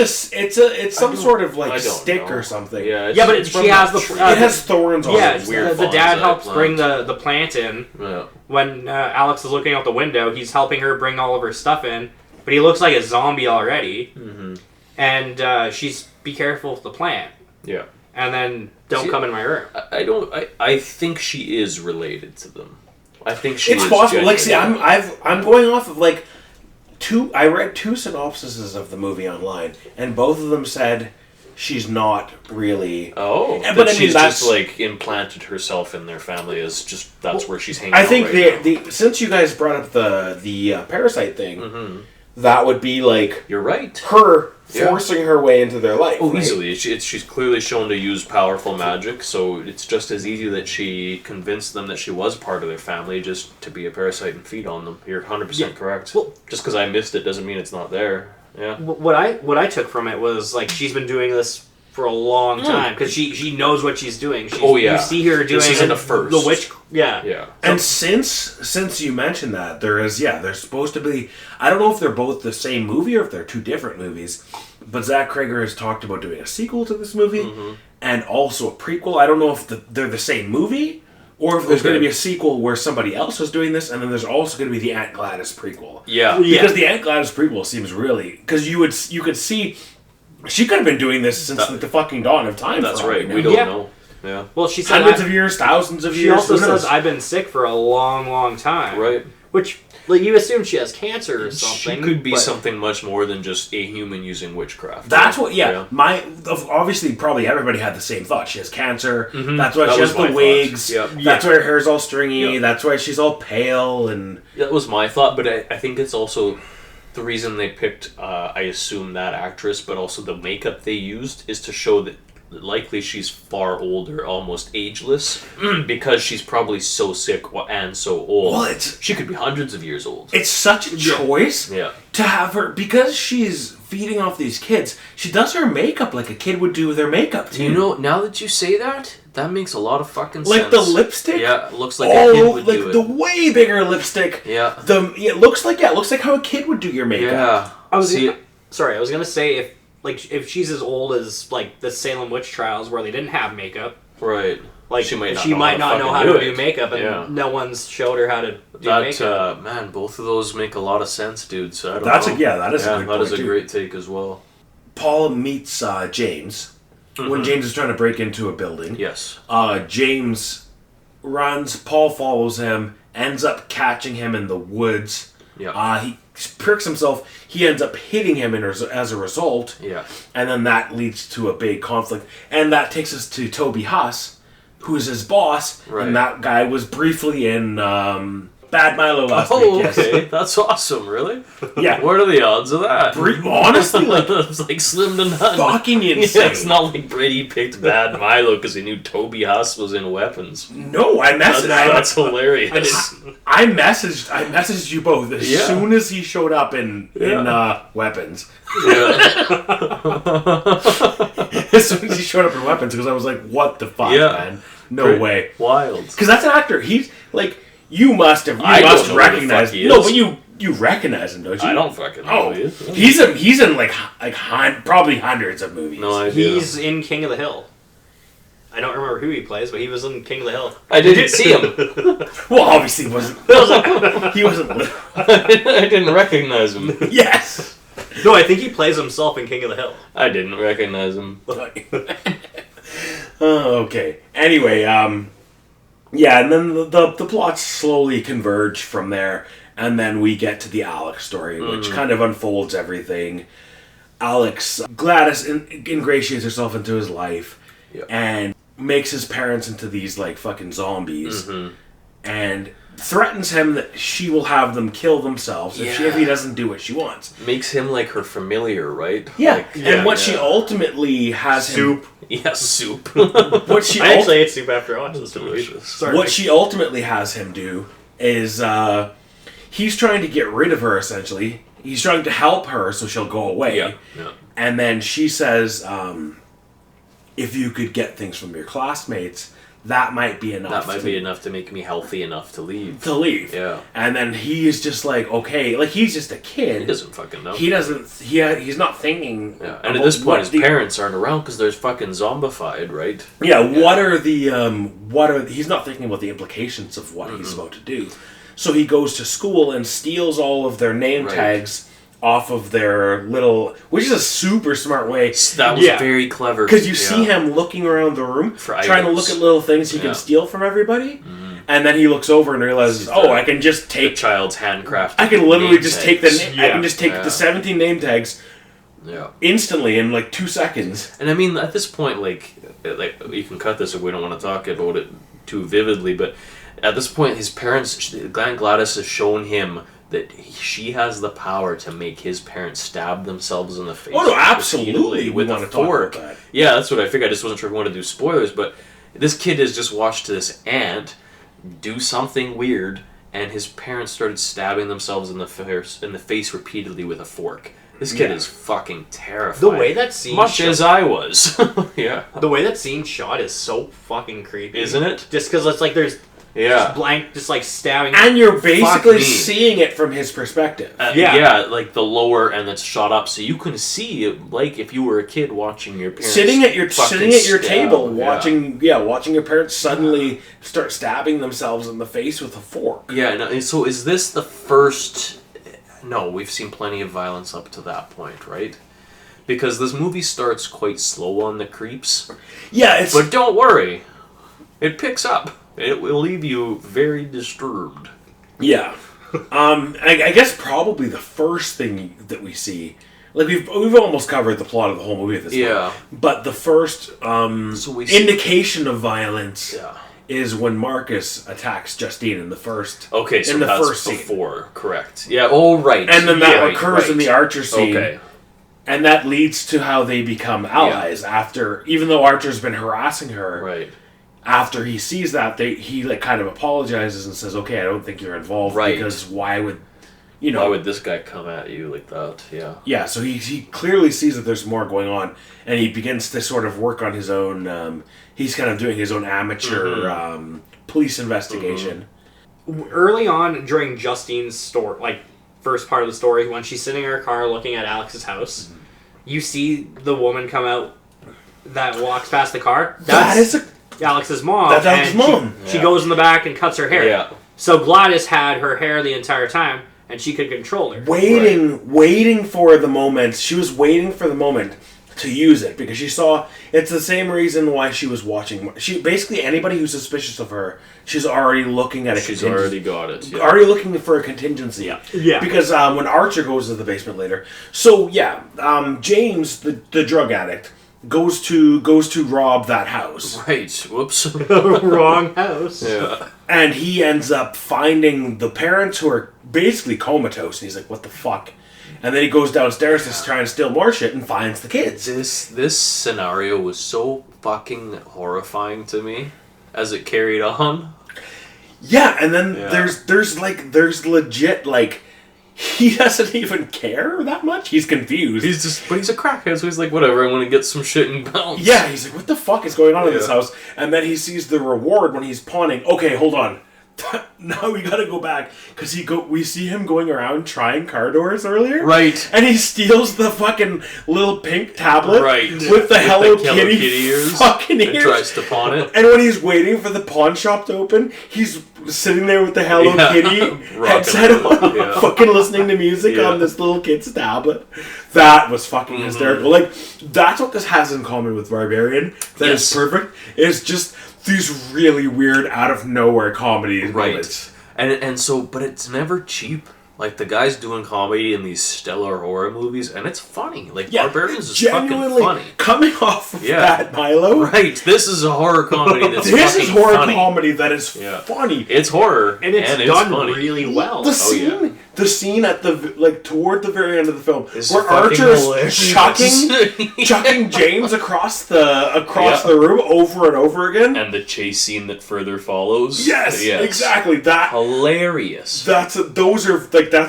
some sort of I like don't stick know. or something. Yeah, Yeah, but it's she from has that the. tree. It has thorns on Yeah, it. weird the dad bonsai helps plant. bring the plant in. Yeah. When Alex is looking out the window, he's helping her bring all of her stuff in, but he looks like a zombie already. Mm-hmm. And she's, be careful with the plant. Yeah. And then don't See, come in my room. I think she is related to them. I think she It's is possible. Like, see, genuine. I'm going off of like I read two synopsises of the movie online, and both of them said she's not really. Oh, but but I mean, she's that's- just like implanted herself in their family as just that's where she's hanging I out think right now. the since you guys brought up the parasite thing, that would be like You're right. her Yeah. forcing her way into their life. Oh, right? easily. She's clearly shown to use powerful magic, so it's just as easy that she convinced them that she was part of their family just to be a parasite and feed on them. You're 100% correct. Well- just because I missed it doesn't mean it's not there. Yeah. What I took from it was like she's been doing this for a long time because she knows what she's doing. Oh, yeah. You see her doing This isn't a first. the witch. Yeah. Yeah. And since you mentioned that, there's supposed to be. I don't know if they're both the same movie or if they're two different movies. But Zach Cregger has talked about doing a sequel to this movie and also a prequel. I don't know if they're the same movie or if there's Okay. going to be a sequel where somebody else is doing this, and then there's also going to be the Aunt Gladys prequel. Yeah. Yeah. Because the Aunt Gladys prequel seems really because you could see she could have been doing this since the fucking dawn of time. That's for all right. we We know. don't Yeah. know. Yeah. Well, she said Hundreds of years, thousands of She years. also who knows? says I've been sick for a long, long time. Right. Which like you assume she has cancer or something. She could be but- something much more than just a human using witchcraft. That's what, obviously, probably everybody had the same thought. She has cancer. That's why That she was has my the thought. wigs. Yep. That's why her hair's all stringy. Yep. That's why she's all pale. And That was my thought, but I think it's also the reason they picked, I assume, that actress, but also the makeup they used is to show that likely she's far older, almost ageless, because she's probably so sick and so old. Well, she could be hundreds of years old. it's such a choice Yeah. to have her because she's feeding off these kids. She does her makeup like a kid would do with their makeup too. You know, now that you say that, that makes a lot of fucking like sense. the lipstick. Yeah, it looks like a kid would like do the it. way bigger lipstick. Yeah. It looks like how a kid would do your makeup. Yeah. I was See, sorry. I was gonna say if she's as old as like the Salem witch trials where they didn't have makeup. right. Like She might not know how to do makeup, and Yeah. no one's showed her how to do makeup. Man, both of those make a lot of sense, dude. So I don't That is know. a good That point, is a too. great take as well. Paul meets James when James is trying to break into a building. Yes. James runs. Paul follows him. Ends up catching him in the woods. Yeah. He pricks himself. He ends up hitting him as a result. Yeah. And then that leads to a big conflict. And that takes us to Toby Huss, who is his boss. Right. And that guy was briefly in Bad Milo last week. Yes. Okay. That's awesome, really? Yeah. What are the odds of that? Honestly, like, it's like slim to none. fucking Yeah, insane. it's not like Brady picked Bad Milo because he knew Toby Huss was in weapons. No, I messaged. That's hilarious. I messaged you both as soon as he showed up in weapons. Yeah. As soon as he showed up in weapons, because I was like, "What the fuck, Yeah. man? No way!" Wild. Because that's an actor. He's like, you must I don't know who the recognize. fuck he No, is. but you recognize him, don't you? I don't fucking know Oh, who he is. he's in like probably hundreds of movies. No idea. He's in King of the Hill. I don't remember who he plays, but he was in King of the Hill. I didn't see him. Well, obviously he wasn't. He wasn't. I didn't recognize him. Yes. No, I think he plays himself in King of the Hill. I didn't recognize him. Okay. Anyway, yeah, and then the plots slowly converge from there, and then we get to the Alex story, which kind of unfolds everything. Gladys ingratiates herself into his life, and makes his parents into these like fucking zombies, and threatens him that she will have them kill themselves if he doesn't do what she wants. Makes him like her familiar, right? Yeah, Like, and what she ultimately has Soup. Yeah, soup. What she I actually ate soup after I watched this movie. delicious. Sorry. What she ultimately has him do is he's trying to get rid of her, essentially. He's trying to help her so she'll go away. Yeah. And then she says, if you could get things from your classmates, that might be enough. That might be enough to make me healthy enough to leave. Yeah. And then he is just like, okay, like he's just a kid. He doesn't fucking know. He doesn't. He's not thinking. Yeah. And at this point, his parents aren't around because they're fucking zombified, right? Yeah. What are the He's not thinking about the implications of what he's about to do. So he goes to school and steals all of their name tags off of their little, which is a super smart way. That was very clever. Because you see him looking around the room, For trying to items. look at little things he can steal from everybody, and then he looks over and realizes, I can just the take. child's handcrafted. I can literally name just tags. take I can just take the 17 name tags instantly in like 2 seconds. And I mean, at this point, like you can cut this if we don't want to talk about it too vividly, but at this point, his parents, Aunt Gladys, has shown him that she has the power to make his parents stab themselves in the face. Oh no, absolutely! With we a want to talk fork. about that. Yeah, that's what I figured. I just wasn't sure if we wanted to do spoilers, but this kid has just watched this aunt do something weird, and his parents started stabbing themselves in the face repeatedly with a fork. This kid is fucking terrified. The way that scene much as I was. Yeah. The way that scene shot is so fucking creepy, Isn't it? Just because it's like there's just blank, just like stabbing, And you're basically me. seeing it from his perspective. Yeah, like the lower and it's shot up, so you can see like if you were a kid watching your parents sitting at your stab. table, watching your parents suddenly start stabbing themselves in the face with a fork. Yeah, and so is this the first? No, we've seen plenty of violence up to that point, right? Because this movie starts quite slow on the creeps. Yeah, but don't worry, it picks up. It will leave you very disturbed. Yeah. I guess probably the first thing that we see, like we've almost covered the plot of the whole movie at this point. But the first indication of violence is when Marcus attacks Justine in the first. Okay, so in the that's first before, correct? Yeah. Oh, right. And then that occurs in the Archer scene. Okay. And that leads to how they become allies after, even though Archer's been harassing her. Right. After he sees that, he like kind of apologizes and says, "Okay, I don't think you're involved because why would this guy come at you like that?" Yeah. Yeah. So he clearly sees that there's more going on, and he begins to sort of work on his own. He's kind of doing his own amateur police investigation. Early on during Justine's story, like first part of the story, when she's sitting in her car looking at Alex's house, you see the woman come out that walks past the car. Alex's mom. That's Alex's mom. She goes in the back and cuts her hair. Yeah. So Gladys had her hair the entire time, and she could control her. Waiting for the moment. She was waiting for the moment to use it because she saw it's the same reason why she was watching. She basically anybody who's suspicious of her, she's already looking at a She's contingency. already got it. Yeah. Already looking for a contingency. Yeah. Because when Archer goes to the basement later, so James, the drug addict, goes to rob that house. Right. Whoops. Wrong house. Yeah. And he ends up finding the parents who are basically comatose, and he's like, "What the fuck?" And then he goes downstairs to try and steal more shit and finds the kids. This scenario was so fucking horrifying to me as it carried on. Yeah, and then there's legit like he doesn't even care that much. He's confused. But he's a crackhead, so he's like, whatever, I'm gonna get some shit and bounce. Yeah, he's like, what the fuck is going on in this house? And then he sees the reward when he's pawning. Okay, hold on. Now we gotta go back because we see him going around trying car doors earlier, right? And he steals the fucking little pink tablet, right, with the Hello Kitty ears, fucking ears, and tries to pawn it. And when he's waiting for the pawn shop to open, he's sitting there with the Hello Kitty headset on, fucking listening to music on this little kid's tablet. That was fucking hysterical. Like that's what this has in common with Barbarian. That is perfect. It's just these really weird, out of nowhere comedy moments. And so, but it's never cheap. Like, the guy's doing comedy in these stellar horror movies, and it's funny. Like, Barbarians is fucking funny. Coming off of that, Milo. Right, this is a horror comedy that's this fucking is horror funny. Comedy that is funny. It's horror, and it's done funny. Really well. The scene at the toward the very end of the film it's where Archer is chucking James across the room over and over again, and the chase scene that further follows. Yes, exactly. That hilarious. That's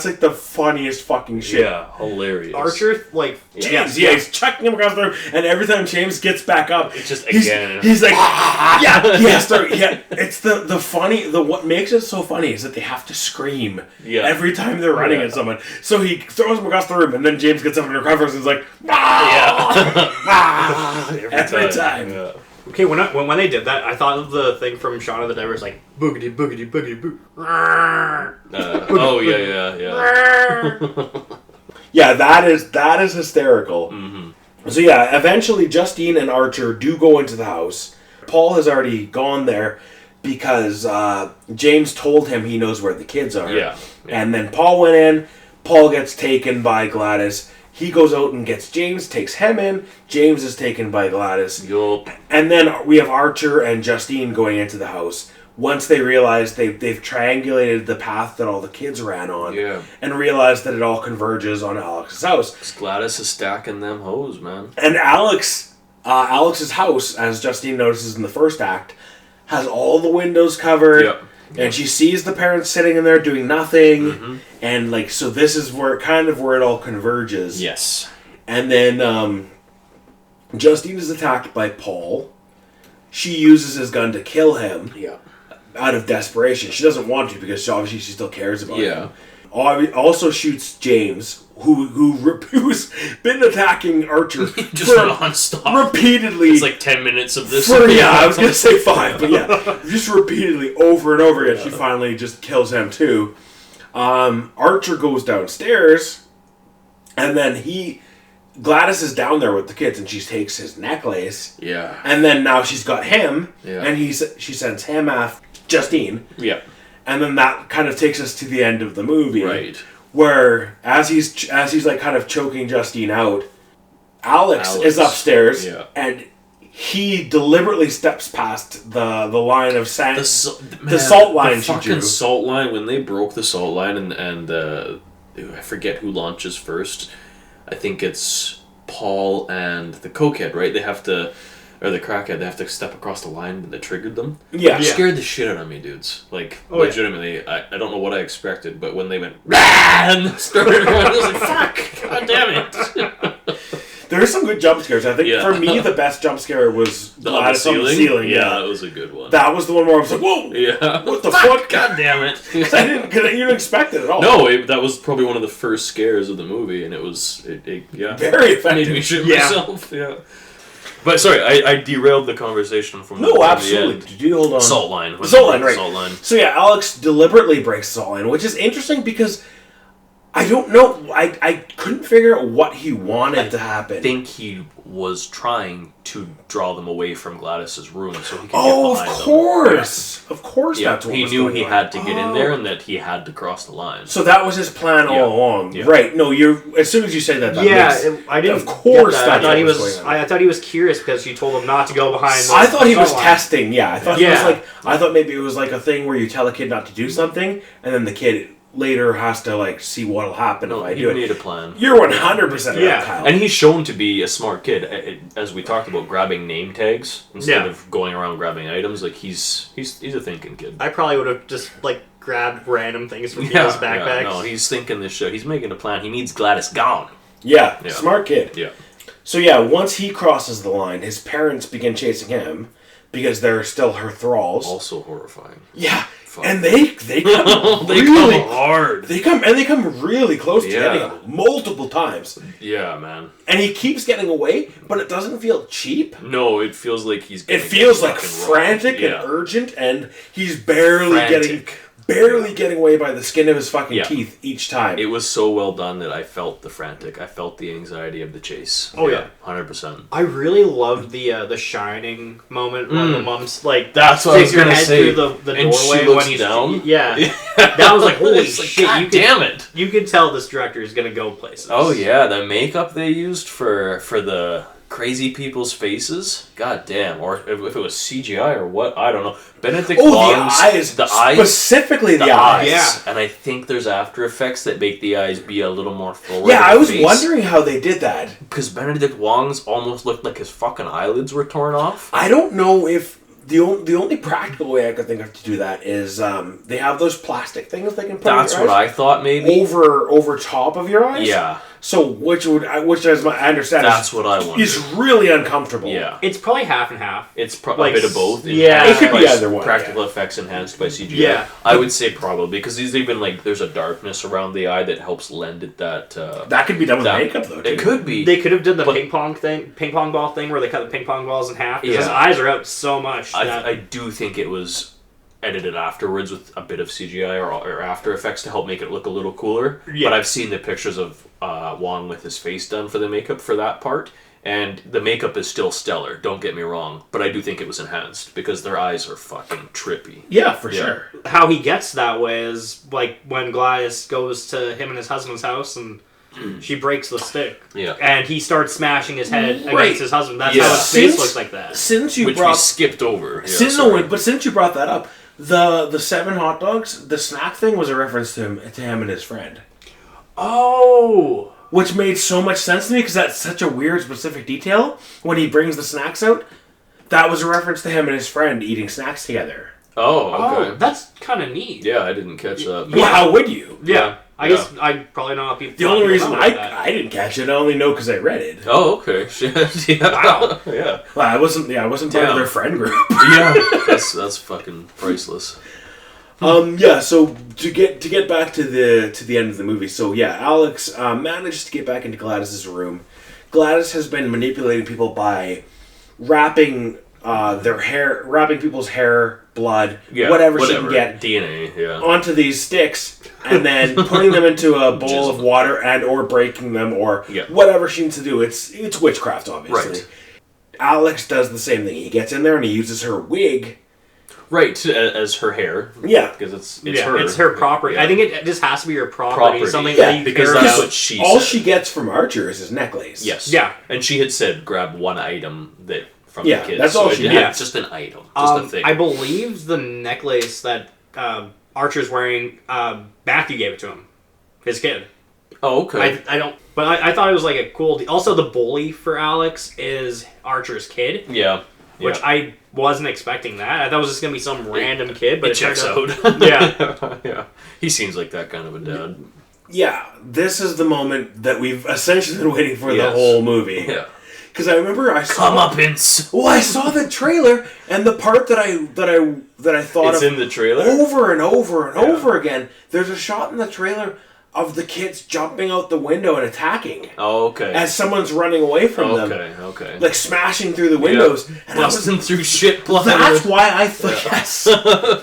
like the funniest fucking shit. Yeah, hilarious. Archer, like James, he's chucking him across the room, and every time James gets back up, it's just again. He's like, It's the funny. What makes it so funny is that they have to scream every time they're running at someone. So he throws him across the room, and then James gets up and recovers, and is like, every time. Yeah. Okay, when they did that, I thought of the thing from Shaun of the Dead, where it's like boogity boogity boogity boo. Oh yeah. Yeah, that is hysterical. Mm-hmm. So yeah, eventually Justine and Archer do go into the house. Paul has already gone there because James told him he knows where the kids are. Yeah. And then Paul went in. Paul gets taken by Gladys. He goes out and gets James, takes him in. James is taken by Gladys. Yup. And then we have Archer and Justine going into the house. Once they realize they've triangulated the path that all the kids ran on, and realize that it all converges on Alex's house. Gladys is stacking them hoes, man. And Alex's house, as Justine notices in the first act, has all the windows covered. Yep. And she sees the parents sitting in there doing nothing, and so this is where it all converges. Yes. And then Justine is attacked by Paul. She uses his gun to kill him. Yeah. Out of desperation. She doesn't want to because obviously she still cares about him. Also shoots James, who's been attacking Archer just non-stop. Repeatedly. It's like 10 minutes of this. I was going to say 5, but just repeatedly over and over again. She finally just kills him too. Archer goes downstairs, and then Gladys is down there with the kids, and she takes his necklace. Yeah. And then now she's got him, and she sends him after Justine. Yeah. And then that kind of takes us to the end of the movie. Right. Where, as he's like kind of choking Justine out, Alex is upstairs, and he deliberately steps past the line of sand, the salt line. The fucking salt line, when they broke the salt line, and I forget who launches first. I think it's Paul and the cokehead, right? They have to, or the crackhead, they have to step across the line that triggered them. Yeah. It scared the shit out of me, dudes. Like, legitimately, I don't know what I expected, but when they went, and started running, I was like, fuck, god damn it. There are some good jump scares. I think for me, the best jump scare was Gladys on the ceiling. Yeah, that was a good one. That was the one where I was like, whoa! Yeah. What the fuck? God damn it. I didn't expect it at all. No, that was probably one of the first scares of the movie, and it was, very effective. Made me shit myself, But sorry, I derailed the conversation from No, from absolutely. the end. Did you hold on? Salt line. Salt line, right. Salt line. So yeah, Alex deliberately breaks the salt line, which is interesting because I don't know. I couldn't figure out what he wanted to happen. I think he was trying to draw them away from Gladys's room so he could get of behind course. them. Of course Yeah, that's what he was knew going he on. had to get in there and that he had to cross the line. So that was his plan all Yeah. along. Yeah. Right. No, you're as soon as you say that, I didn't. Of course get that. that's I thought he what was was. going on. I thought he was curious because she told him not to go behind. I thought he was salt line. testing. Yeah, I thought he was Yeah. like. I thought maybe it was like a thing where you tell a kid not to do something, and then the kid later has to like see what'll happen if I he do it. made a plan. You're 100% right, Yeah. Kyle. And he's shown to be a smart kid, as we talked about grabbing name tags instead Yeah. of going around grabbing items. Like he's a thinking kid. I probably would have just like grabbed random things from people's backpacks. No, he's thinking this shit. He's making a plan. He needs Gladys gone. Yeah, Yeah. smart kid. Yeah. So yeah, once he crosses the line, his parents begin chasing him because they're still her thralls. Also horrifying. Yeah, Fuck. and they come They really come hard. They come really close to Yeah. getting him multiple times, Yeah, man. and he keeps getting away, but it doesn't feel cheap. No, it feels like he's. It gonna feels get like fucking frantic robbed. and urgent, and he's barely Frantic. getting away by the skin of his fucking Yeah. teeth each time. It was so well done that I felt the frantic. I felt the anxiety of the chase. Oh, yeah. 100%. I really loved the Shining moment when the mom's like That's what I was sticks her gonna head say. through the And she doorway looks when he's down. Yeah, that was like holy It's like, shit! God You could, damn it! You could tell this director is gonna go places. Oh yeah, the makeup they used for the crazy people's faces. God damn, or if it was CGI or what, I don't know. Benedict Wong's the eyes, specifically the eyes. Yeah. And I think there's After Effects that make the eyes be a little more forward. Yeah, I was face. wondering how they did that. Because Benedict Wong's almost looked like his fucking eyelids were torn off. I don't know if the only practical way I could think of to do that is they have those plastic things they can put. That's in your what eyes I thought maybe. over top of your eyes. Yeah. So which as I understand, That's what I wanted. is really uncomfortable. Yeah. It's probably half and half. It's Like, a bit of both. yeah. Enhanced It could be by either one, Practical yeah. effects enhanced by CGI. Yeah. I would say probably because these even like there's a darkness around the eye that helps lend it that. That could be done with that- makeup though. Too. It could be. They could have done the But- ping pong ball thing where they cut the ping pong balls in half because his Yeah. eyes are out so much. that- I do think it was edited afterwards with a bit of CGI or After Effects to help make it look a little cooler. Yeah. But I've seen the pictures of Wong with his face done for the makeup for that part, and the makeup is still stellar. Don't get me wrong, but I do think it was enhanced because their eyes are fucking trippy. Yeah, for Yeah. sure. how he gets that way is like when Gladys goes to him and his husband's house and she breaks the stick. Yeah. And he starts smashing his head Right. against his husband. That's Yeah. how his face Since- looks like that. Since you Which we brought skipped over. Yeah, since, sorry. but since you brought that up, the 7 hot dogs, the snack thing was a reference to him and his friend, Oh! which made so much sense to me because that's such a weird specific detail. When he brings the snacks out, that was a reference to him and his friend eating snacks together. Oh, okay. Oh, that's kind of neat. Yeah, I didn't catch that. Well, how would you? Yeah. I Yeah. guess I probably know how people. The only reason know about that. I didn't catch it, I only know because I read it. Oh, okay. Shit. Yeah. Wow. Yeah. Well, I wasn't part of Yeah. their friend group. Yeah. That's fucking priceless. Yeah. So to get back to the end of the movie. So yeah, Alex manages to get back into Gladys's room. Gladys has been manipulating people by wrapping people's hair, blood, whatever she can get DNA, yeah. onto these sticks, and then putting them into a bowl of water and or breaking them or Yeah. whatever she needs to do. It's witchcraft, obviously. Right. Alex does the same thing. He gets in there and he uses her wig. Right, as her hair. Yeah. Because it's Yeah, her. it's her property. Yeah. I think it just has to be her property. Property. Something Yeah, that you because care that's about. what she All said. she gets from Archer is his necklace. Yes. Yeah. And she had said grab one item that from Yeah, the kids. that's all so she it did. had just an item. Just a thing. I believe the necklace that Archer's wearing, Matthew gave it to him. His kid. Oh, okay. I don't... But I thought it was like a cool... Also, the bully for Alex is Archer's kid. Yeah. Which I wasn't expecting that. I thought it was just going to be some random kid, but It checks turned out. Yeah. Yeah. He seems like that kind of a dad. Yeah, this is the moment that we've essentially been waiting for the Yes. whole movie. Yeah. Because I remember I saw Comeuppance. Well, I saw the trailer, and the part that I thought It's of in the trailer? over and over and Yeah. over again. There's a shot in the trailer of the kids jumping out the window and attacking Oh, okay. as someone's running away from them. Okay. Like smashing through the windows. Yep. And I was, Busting through shit blood. that's why I thought, yes.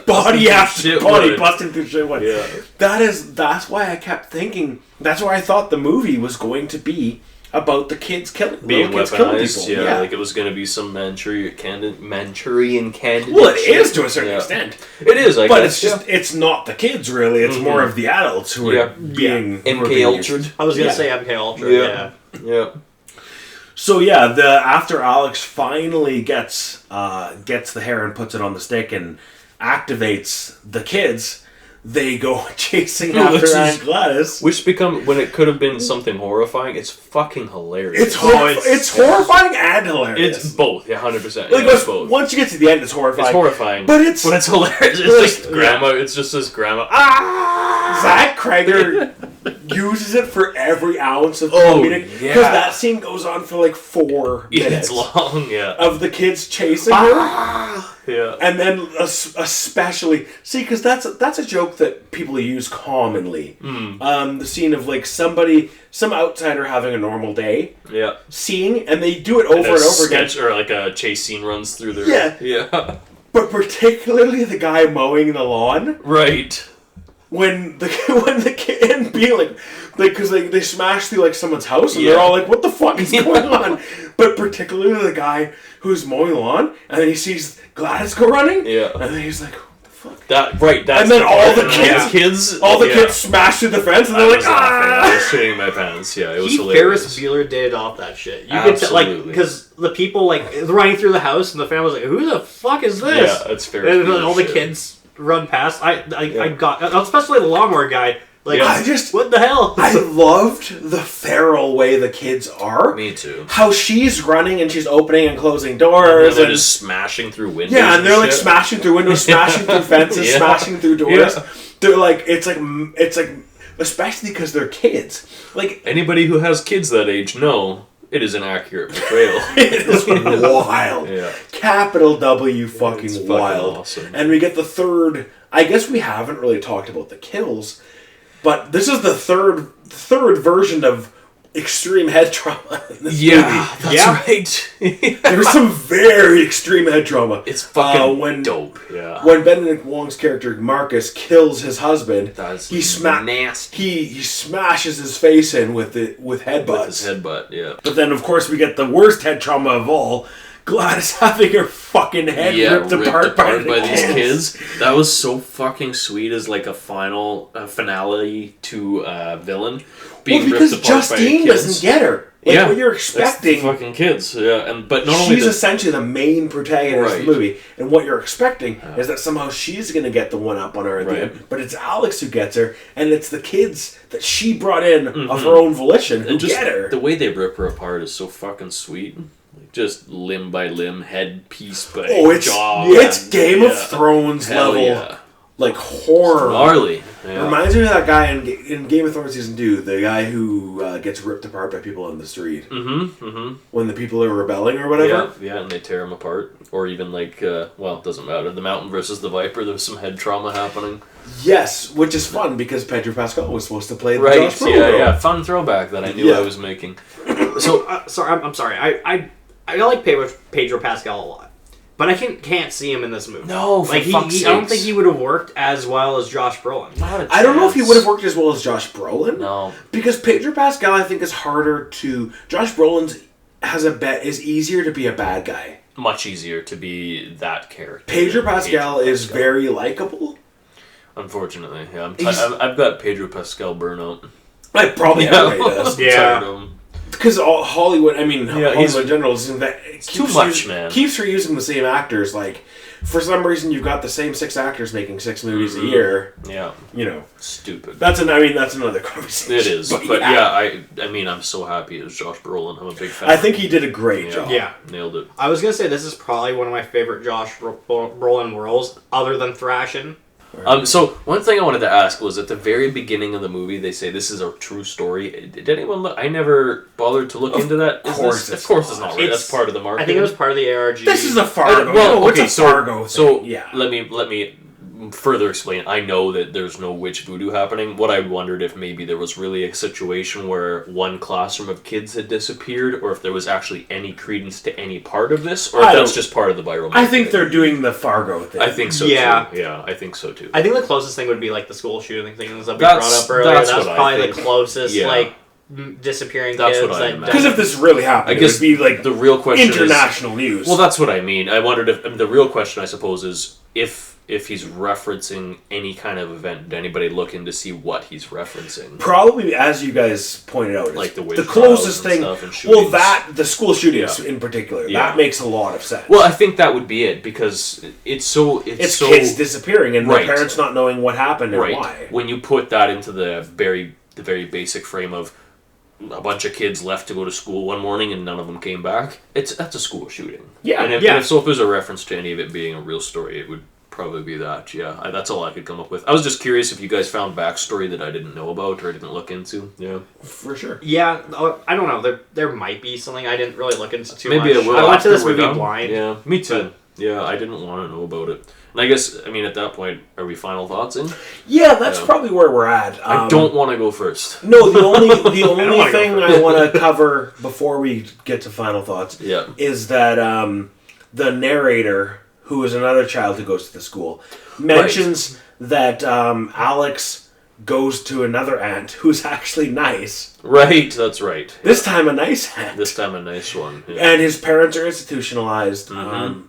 Body after shit body wood. busting through shit wood. Yeah. That's why I kept thinking, that's why I thought the movie was going to be about the kids killing Being little kids killing weaponized, people. yeah, like it was going to be some Manchurian candidate. Well, it is to a certain extent. It is, I But guess. it's just, it's not the kids really, it's more of the adults who are being... MK Ultra. I was gonna say MK Ultra. Yeah. Yeah. So yeah, after Alex finally gets the hair and puts it on the stick and activates the kids, they go chasing after Aunt Gladys. Which when it could have been something horrifying, it's fucking hilarious. It's horrifying and hilarious. It's both, 100%. Like It's both. once you get to the end, it's horrifying. It's horrifying, but it's hilarious. It's just grandma. It's just this grandma. Zach Cregger uses it for every ounce of Oh, comedic yeah. because that scene goes on for like 4 minutes. It's long, yeah. Of the kids chasing her. Yeah. And then especially because that's a joke that people use commonly. The scene of like some outsider having a normal day, Yeah. seeing, and they do it over and over again. Sketch or like a chase scene runs through their Yeah. But particularly the guy mowing the lawn. Right. When the kid and being like because they smash through like someone's house and they're all like, what the fuck is going on? But particularly the guy who's mowing the lawn and then he sees Gladys go running. Yeah. And then he's like, what the fuck? That's and then all the kids kids smash through the fence and they're like, I was shitting my pants. Yeah, it was hilarious. Ferris Bueller did off that shit. You Absolutely. could because the people like running through the house and the family was like, who the fuck is this? Yeah, it's Ferris And Bueller all the shit. kids run past. I got, especially the lawnmower guy. Like, what the hell? I loved the feral way the kids are. Me too. How she's running and she's opening and closing doors. And they're just smashing through windows. Yeah, and they're like shit. smashing through windows, smashing through fences, smashing through doors. Yeah. They're like, it's like, especially because they're kids. Like anybody who has kids that age, no, it is an accurate portrayal. it is wild. Yeah. Capital W fucking wild. Awesome. And we get the third. I guess we haven't really talked about the kills, but this is the third version of extreme head trauma in this movie. That's right. There's some very extreme head trauma. It's fucking dope. Yeah. When Benedict Wong's character Marcus kills his husband, That's nasty. He smashes his face in with headbutts. With his headbutt, yeah. But then, of course, we get the worst head trauma of all: Gladys having her fucking head ripped apart by these kids. That was so fucking sweet as like a finale to villain. Being because ripped apart Justine by kids. doesn't get her. Like, what you're expecting. It's the fucking kids, yeah. But not only she's essentially the main protagonist of the Right. movie, and what you're expecting is that somehow she's going to get the one up on her at the end. But it's Alex who gets her, and it's the kids that she brought in of her own volition who get her. The way they rip her apart is so fucking sweet. Like, just limb by limb, head piece by jaw. It's Game of Thrones Hell level. Yeah. Like horror. It's gnarly. Yeah. Reminds me of that guy in Game of Thrones Season 2, the guy who gets ripped apart by people in the street. When the people are rebelling or whatever. Yeah, and they tear him apart. Or even like, well, it doesn't matter. The Mountain versus the Viper, there was some head trauma happening. Yes, which is fun because Pedro Pascal was supposed to play the Right, Josh Brolin role. yeah. Fun throwback that I knew I was making. So, I'm sorry. I like Pedro Pascal a lot. But I can't see him in this movie. No, for fuck's sakes. I don't think he would have worked as well as Josh Brolin. I don't know if he would have worked as well as Josh Brolin. No. Because Pedro Pascal, I think, is harder to... Josh Brolin's is easier to be a bad guy. Much easier to be that character. Pedro Pascal is very likable. Unfortunately, yeah. I've got Pedro Pascal burnout. I probably everybody does. Yeah. Because Hollywood, Hollywood in general, it's too much, man. Keeps reusing the same actors. Like, for some reason, you've got the same 6 actors making 6 movies a year. Yeah. Stupid. Stupid. That's another conversation. It is. But I'm so happy it was Josh Brolin. I'm a big fan. I think he did a great job. Yeah. Nailed it. I was going to say this is probably one of my favorite Josh Brolin roles, other than Thrashing. So one thing I wanted to ask was at the very beginning of the movie they say this is a true story. Did anyone look? I never bothered to look into that. Of course it's not right. That's part of the marketing. I think it was part of the ARG. This is a Fargo. It's a Fargo thing. So yeah. let me further explain, I know that there's no witch voodoo happening. What I wondered if maybe there was really a situation where one classroom of kids had disappeared, or if there was actually any credence to any part of this, or if that's just part of the viral I think they're doing the Fargo thing. I think so, Yeah. too. Yeah, I think so, too. I think the closest thing would be like the school shooting things that we brought up earlier. That's what I probably the think. closest, Yeah. like, disappearing That's kids. what I imagine. Because if this really happened, I guess it would be like the real question international news. Well, that's what I mean. I wondered if the real question, I suppose, is if he's referencing any kind of event. Did anybody look in to see what he's referencing? Probably, as you guys pointed out, Like the witch the closest trials and thing. stuff and shootings. The school shootings Yeah. in particular, Yeah. that makes a lot of sense. Well, I think that would be it, because it's so kids disappearing and Right. their parents not knowing what happened and right. why. When you put that into the very basic frame of a bunch of kids left to go to school one morning and none of them came back, that's a school shooting. Yeah. And if, Yeah. and if there's a reference to any of it being a real story, it would probably be that. Yeah, that's all I could come up with. I was just curious if you guys found backstory that I didn't know about or I didn't look into. Yeah, For sure. Yeah, I don't know. There might be something I dn't really look into too maybe much. I will. I went to this after we're movie done. blind. Yeah, me too. but- Yeah, I didn't want to know about it. And I guess, I mean, at that point, are we final thoughts in? Yeah, that's Yeah. probably where we're at. I don't want to go first. No, the only wanna go thing I want to cover before we get to final thoughts Yeah. is that the narrator, who is another child who goes to the school, mentions that Alex goes to another aunt who's actually nice. Right, that's right. This time a nice aunt. This time a nice one. Yeah. And his parents are institutionalized. Mm-hmm.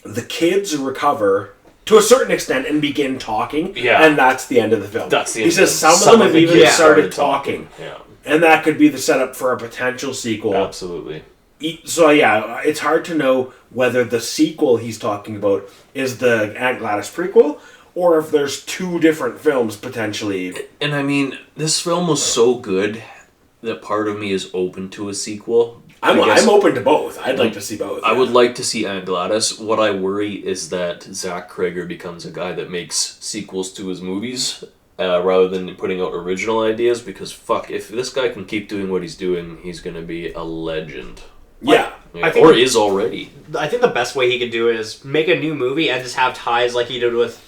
The kids recover to a certain extent and begin talking. Yeah. And that's the end of the film. That's the He end says of some of them have even kids started talking. Yeah, And that could be the setup for a potential sequel. absolutely. So yeah, it's hard to know whether the sequel he's talking about is the Aunt Gladys prequel, or if there's two different films potentially. And I mean, this film was so good that part of me is open to a sequel. I'm I guess open to both. I'd like to see both. I would like to see Aunt Gladys. What I worry is that Zach Cregger becomes a guy that makes sequels to his movies rather than putting out original ideas, because fuck, if this guy can keep doing what he's doing, he's going to be a legend. Yeah. I think or is already. I think the best way he could do it is make a new movie and just have ties like he did with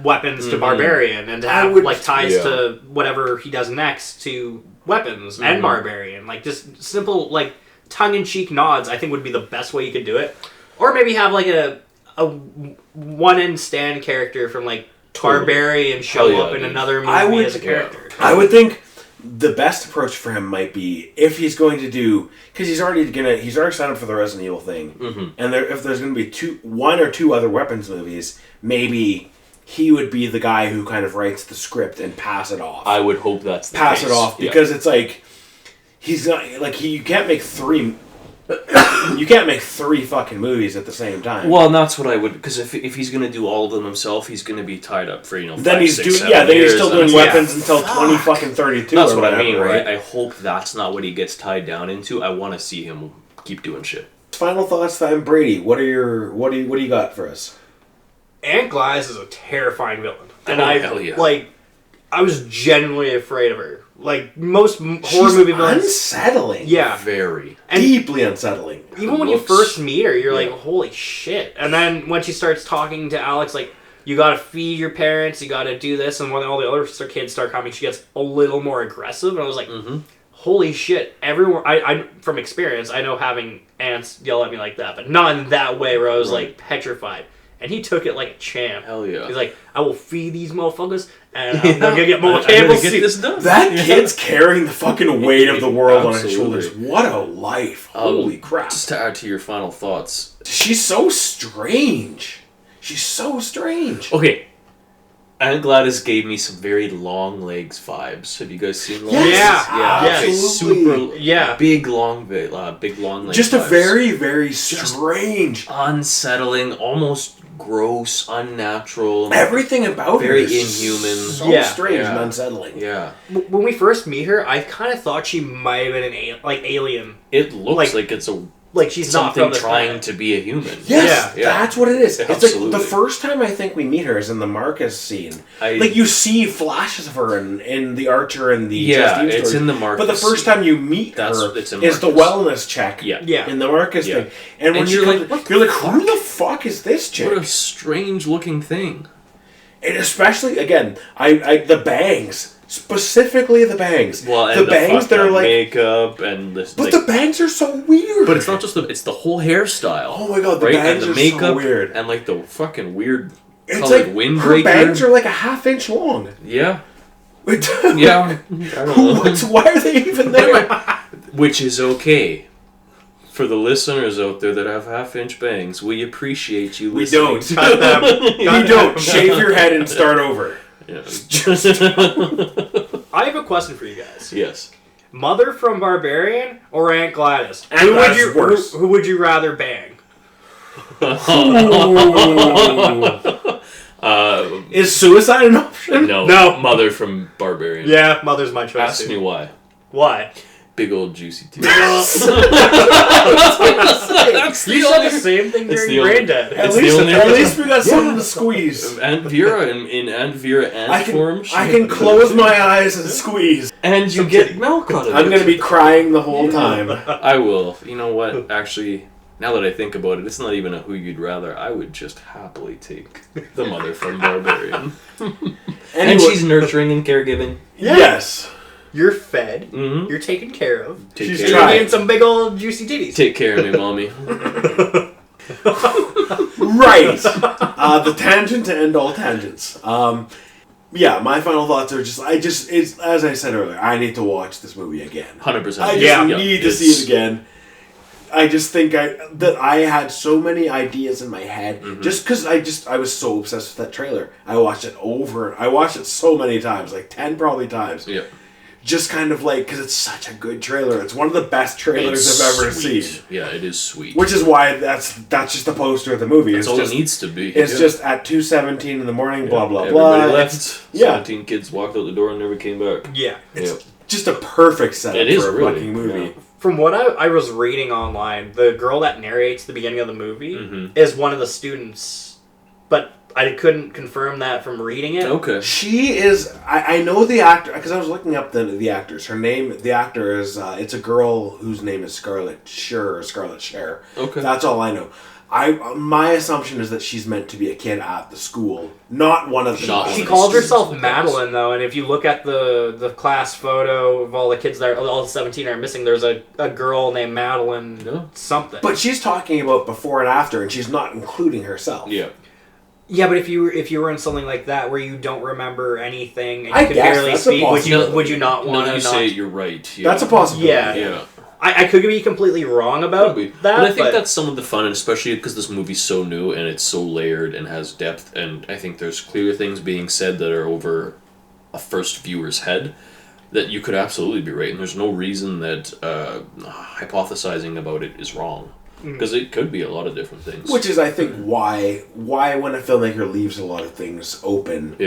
Weapons to Barbarian, and to have like ties to whatever he does next to Weapons and Barbarian. Like just simple like tongue-in-cheek nods, I think would be the best way you could do it. Or maybe have like a one-in stand character from like Barbarian show up in another movie as a character. I would think the best approach for him might be if he's going to do, because he's already signed up for the Resident Evil thing, and if there's going to be one or two other Weapons movies, maybe he would be the guy who kind of writes the script and pass it off. I would hope that's the pass case. it off, because it's like he's not like you can't make three. You can't make three fucking movies at the same time. Well, and that's what I would, because if he's going to do all of them himself, he's going to be tied up for, then 5, he's 6, doing 7 then years. he's still doing Weapons until 2032. That's or what whatever, I mean, right? I hope that's not what he gets tied down into. I want to see him keep doing shit. Final thoughts, then, Brady. What do you got for us? Aunt Gladys is a terrifying villain, and hell yeah. I was genuinely afraid of her. Like most horror She's movie villains, unsettling. yeah, Very. and Deeply unsettling. even when you first meet her, you're like, holy shit. And then when she starts talking to Alex, like, you gotta feed your parents, you gotta do this, and when all the other kids start coming, she gets a little more aggressive, and I was like, holy shit. Everyone, I from experience, I know having aunts yell at me like that, but not in that way where I was like petrified. And he took it like a champ. Hell yeah. He's like, I will feed these motherfuckers, and I'm gonna get more Campbell's get soup. this done. That kid's carrying the fucking weight of the world on his Absolutely. shoulders. What a life. Holy crap. Just to add to your final thoughts. She's so strange. She's so strange. Okay. Aunt Gladys gave me some very Long Legs vibes. Have you guys seen Long Legs? Yeah. Yeah. Okay, Absolutely. super. Yeah. Big long legs. Just a vibes. very, very strange. Unsettling, almost gross, unnatural. Everything about Very her is inhuman. so Yeah. strange and Yeah. unsettling. Yeah. When we first meet her, I kind of thought she might have been an alien. It looks Like- like it's a Like she's not something from this trying planet. to be a human. Yes, Yeah. that's what it is. It's like Absolutely. the first time I think we meet her is in the Marcus scene. I- Like you see flashes of her in the Archer and the Yeah, Justine it's story. in the Marcus But the first scene. time you meet That's- her it's in is the Marcus. wellness check. Yeah. Yeah. In the Marcus Yeah. thing, and when And you're you're like, like, what you're the like, who the fuck is this chick? What a strange looking thing. And especially, again, I the bangs. Specifically the bangs. Well, and the bangs that are like makeup and the... But the bangs are so weird. But it's not just it's the whole hairstyle. Oh my god, the right? bangs and the are makeup so weird. And like the fucking weird it's colored like, windbreaker. her bangs are like a half-inch long. Yeah. Yeah. Why are they even there? Which is okay. For the listeners out there that have half-inch bangs, we appreciate you listening. We don't. Cut them. We don't. Shave your head and start over. Yeah. I have a question for you guys. Yes. Mother from Barbarian or Aunt Gladys? Aunt Gladys worse. Who would you rather bang? Is suicide an option? No. Mother from Barbarian. Yeah, Mother's my choice. Ask too. me why. Why? Big old juicy titties. You said the same thing during Granddad. At least we got something to squeeze. Aunt Vera in Aunt Vera Aunt form. I can close my eyes and squeeze. And you get milk out of it. I'm going to be crying the whole time. I will. You know what? Actually, now that I think about it, it's not even a who you'd rather. I would just happily take the mother from Barbarian. And she's nurturing and caregiving. Yeah. Yes. You're fed. Mm-hmm. You're taken care of. She's trying some big old juicy titties. Take care of me, mommy. Right. The tangent to end all tangents. Yeah, my final thoughts are it's as I said earlier, I need to watch this movie again. 100%. I just need to see it again. I just think that I had so many ideas in my head just because I was so obsessed with that trailer. I watched it so many times, like 10 probably times. Yeah. Just kind of like, because it's such a good trailer. It's one of the best trailers I've ever seen. Yeah, it is sweet. Which is why that's just the poster of the movie. That's all it needs to be. It's just at 2:17 in the morning, blah, blah, Everybody blah. left. 17 kids walked out the door and never came back. Yeah. It's just a perfect setup for a fucking movie. Yeah. From what I was reading online, the girl that narrates the beginning of the movie is one of the students, but I couldn't confirm that from reading it. Okay. She is... I know the actor, because I was looking up the actors. Her name, the actor is... it's a girl whose name is Scarlett Cher. Okay. That's all I know. My assumption is that she's meant to be a kid at the school, not one of the... She calls herself Madeline, though, and if you look at the class photo of all the kids that all 17 are missing, there's a girl named Madeline something. But she's talking about before and after, and she's not including herself. Yeah. Yeah, but if you were in something like that where you don't remember anything and you I could guess barely that's speak, a would you not want to? You say you're right. Yeah. That's a possibility. Yeah. I could be completely wrong about that. But I think that's some of the fun, and especially because this movie's so new and it's so layered and has depth, and I think there's clear things being said that are over a first viewer's head that you could absolutely be right, and there's no reason that hypothesizing about it is wrong. Because it could be a lot of different things. Which is, I think, why when a filmmaker leaves a lot of things open,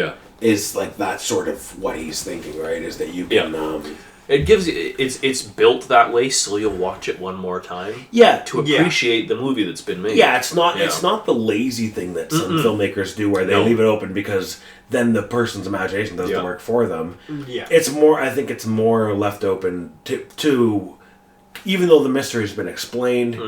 is like that's sort of what he's thinking, right? Is that you can... It gives you... It's built that way so you'll watch it one more time. Yeah. To appreciate the movie that's been made. Yeah, it's not the lazy thing that some filmmakers do where they leave it open because then the person's imagination does the work for them. Yeah. I think it's more left open to even though the mystery's been explained,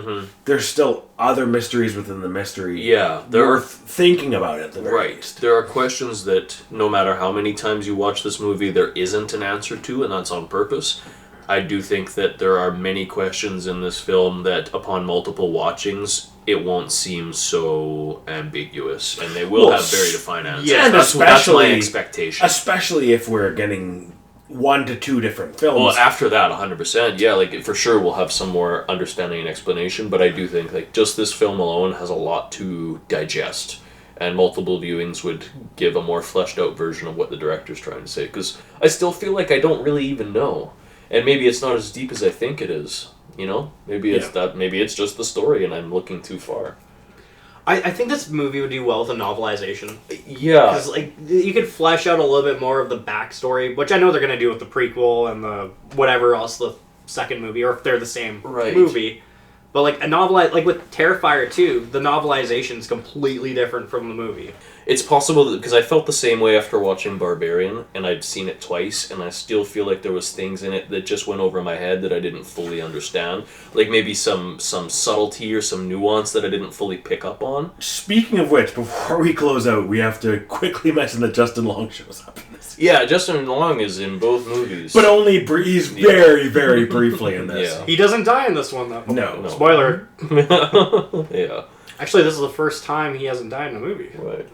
there's still other mysteries within the mystery. Yeah, worth thinking about it. At the very least. There are questions that no matter how many times you watch this movie, there isn't an answer to, and that's on purpose. I do think that there are many questions in this film that, upon multiple watchings, it won't seem so ambiguous, and they will have very defined answers. Yeah, and that's my expectation. Especially if we're getting 1 to 2 different films. Well, after that, 100%, yeah, like for sure we'll have some more understanding and explanation, but I do think like just this film alone has a lot to digest, and multiple viewings would give a more fleshed out version of what the director's trying to say, because I still feel like I don't really even know, and maybe it's not as deep as I think it is, you know? Maybe it's that, maybe it's just the story and I'm looking too far. I think this movie would do well with a novelization. Yeah. Because, like, you could flesh out a little bit more of the backstory, which I know they're going to do with the prequel and the whatever else the second movie, or if they're the same movie. But, like, like with Terrifier 2, the novelization is completely different from the movie. It's possible because I felt the same way after watching Barbarian, and I'd seen it twice, and I still feel like there was things in it that just went over my head that I didn't fully understand. Like maybe some subtlety or some nuance that I didn't fully pick up on. Speaking of which, before we close out, we have to quickly mention that Justin Long shows up in this. Yeah, Justin Long is in both movies. But only he's very, very briefly in this. Yeah. He doesn't die in this one, though. No. Spoiler. Yeah. Actually, this is the first time he hasn't died in a movie. Right.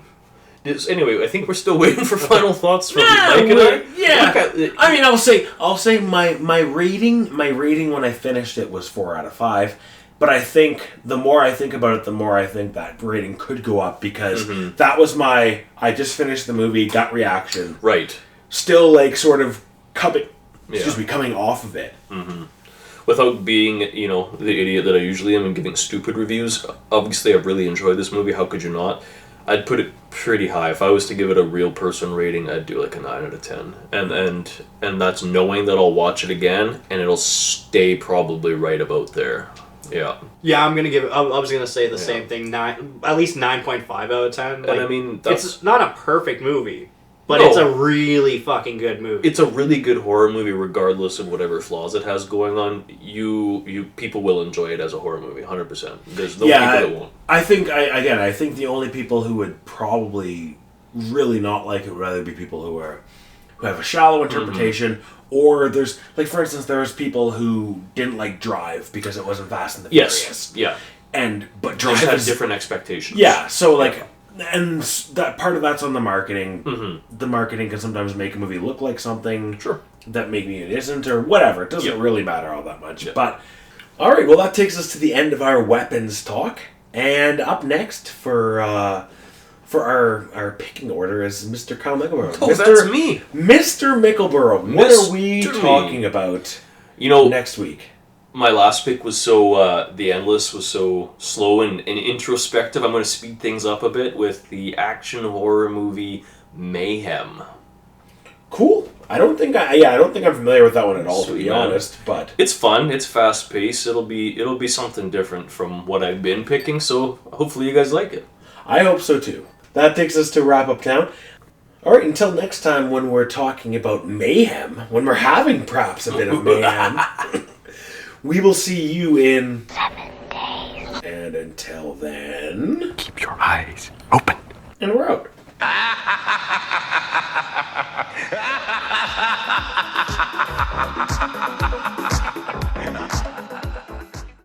Anyway, I think we're still waiting for final thoughts from Mike and I. Yeah. I mean, I'll say my rating when I finished it was 4 out of 5. But I think the more I think about it, the more I think that rating could go up because that was I just finished the movie, gut reaction. Right. Still like sort of coming off of it. Mm-hmm. Without being, the idiot that I usually am and giving stupid reviews, obviously I've really enjoyed this movie. How could you not? I'd put it pretty high. If I was to give it a real person rating, I'd do like a 9 out of 10. And that's knowing that I'll watch it again and it'll stay probably right about there. Yeah. Yeah, I'm gonna give it. I was gonna say the same thing. At least 9.5 out of 10. Like, and I mean, it's not a perfect movie, but No. it's a really fucking good movie. It's a really good horror movie, regardless of whatever flaws it has going on. You people will enjoy it as a horror movie, 100%. There's no people that won't. I think the only people who would probably really not like it would either be people who have a shallow interpretation, or there's like, for instance, there's people who didn't like Drive because it wasn't Fast and the Furious. Yeah. But They Drive just had is different expectations. Yeah, so like, and that part of that's on the marketing. The marketing can sometimes make a movie look like something that maybe it isn't, or whatever. It doesn't really matter all that much. But all right, well, that takes us to the end of our weapons talk, and up next for our picking order is Mr. Kyle Mickleborough. Oh, that's me, Mr. Mickleborough. What are we talking about? Next week. My last pick was The Endless was so slow and introspective. I'm going to speed things up a bit with the action horror movie Mayhem. Cool. I don't think I'm familiar with that one at all, to be honest. But it's fun. It's fast paced. It'll be something different from what I've been picking. So hopefully you guys like it. I hope so too. That takes us to wrap up town. All right, until next time when we're talking about mayhem, when we're having perhaps a bit of mayhem. We will see you in 7 days. And until then, Keep your eyes open. And we're out.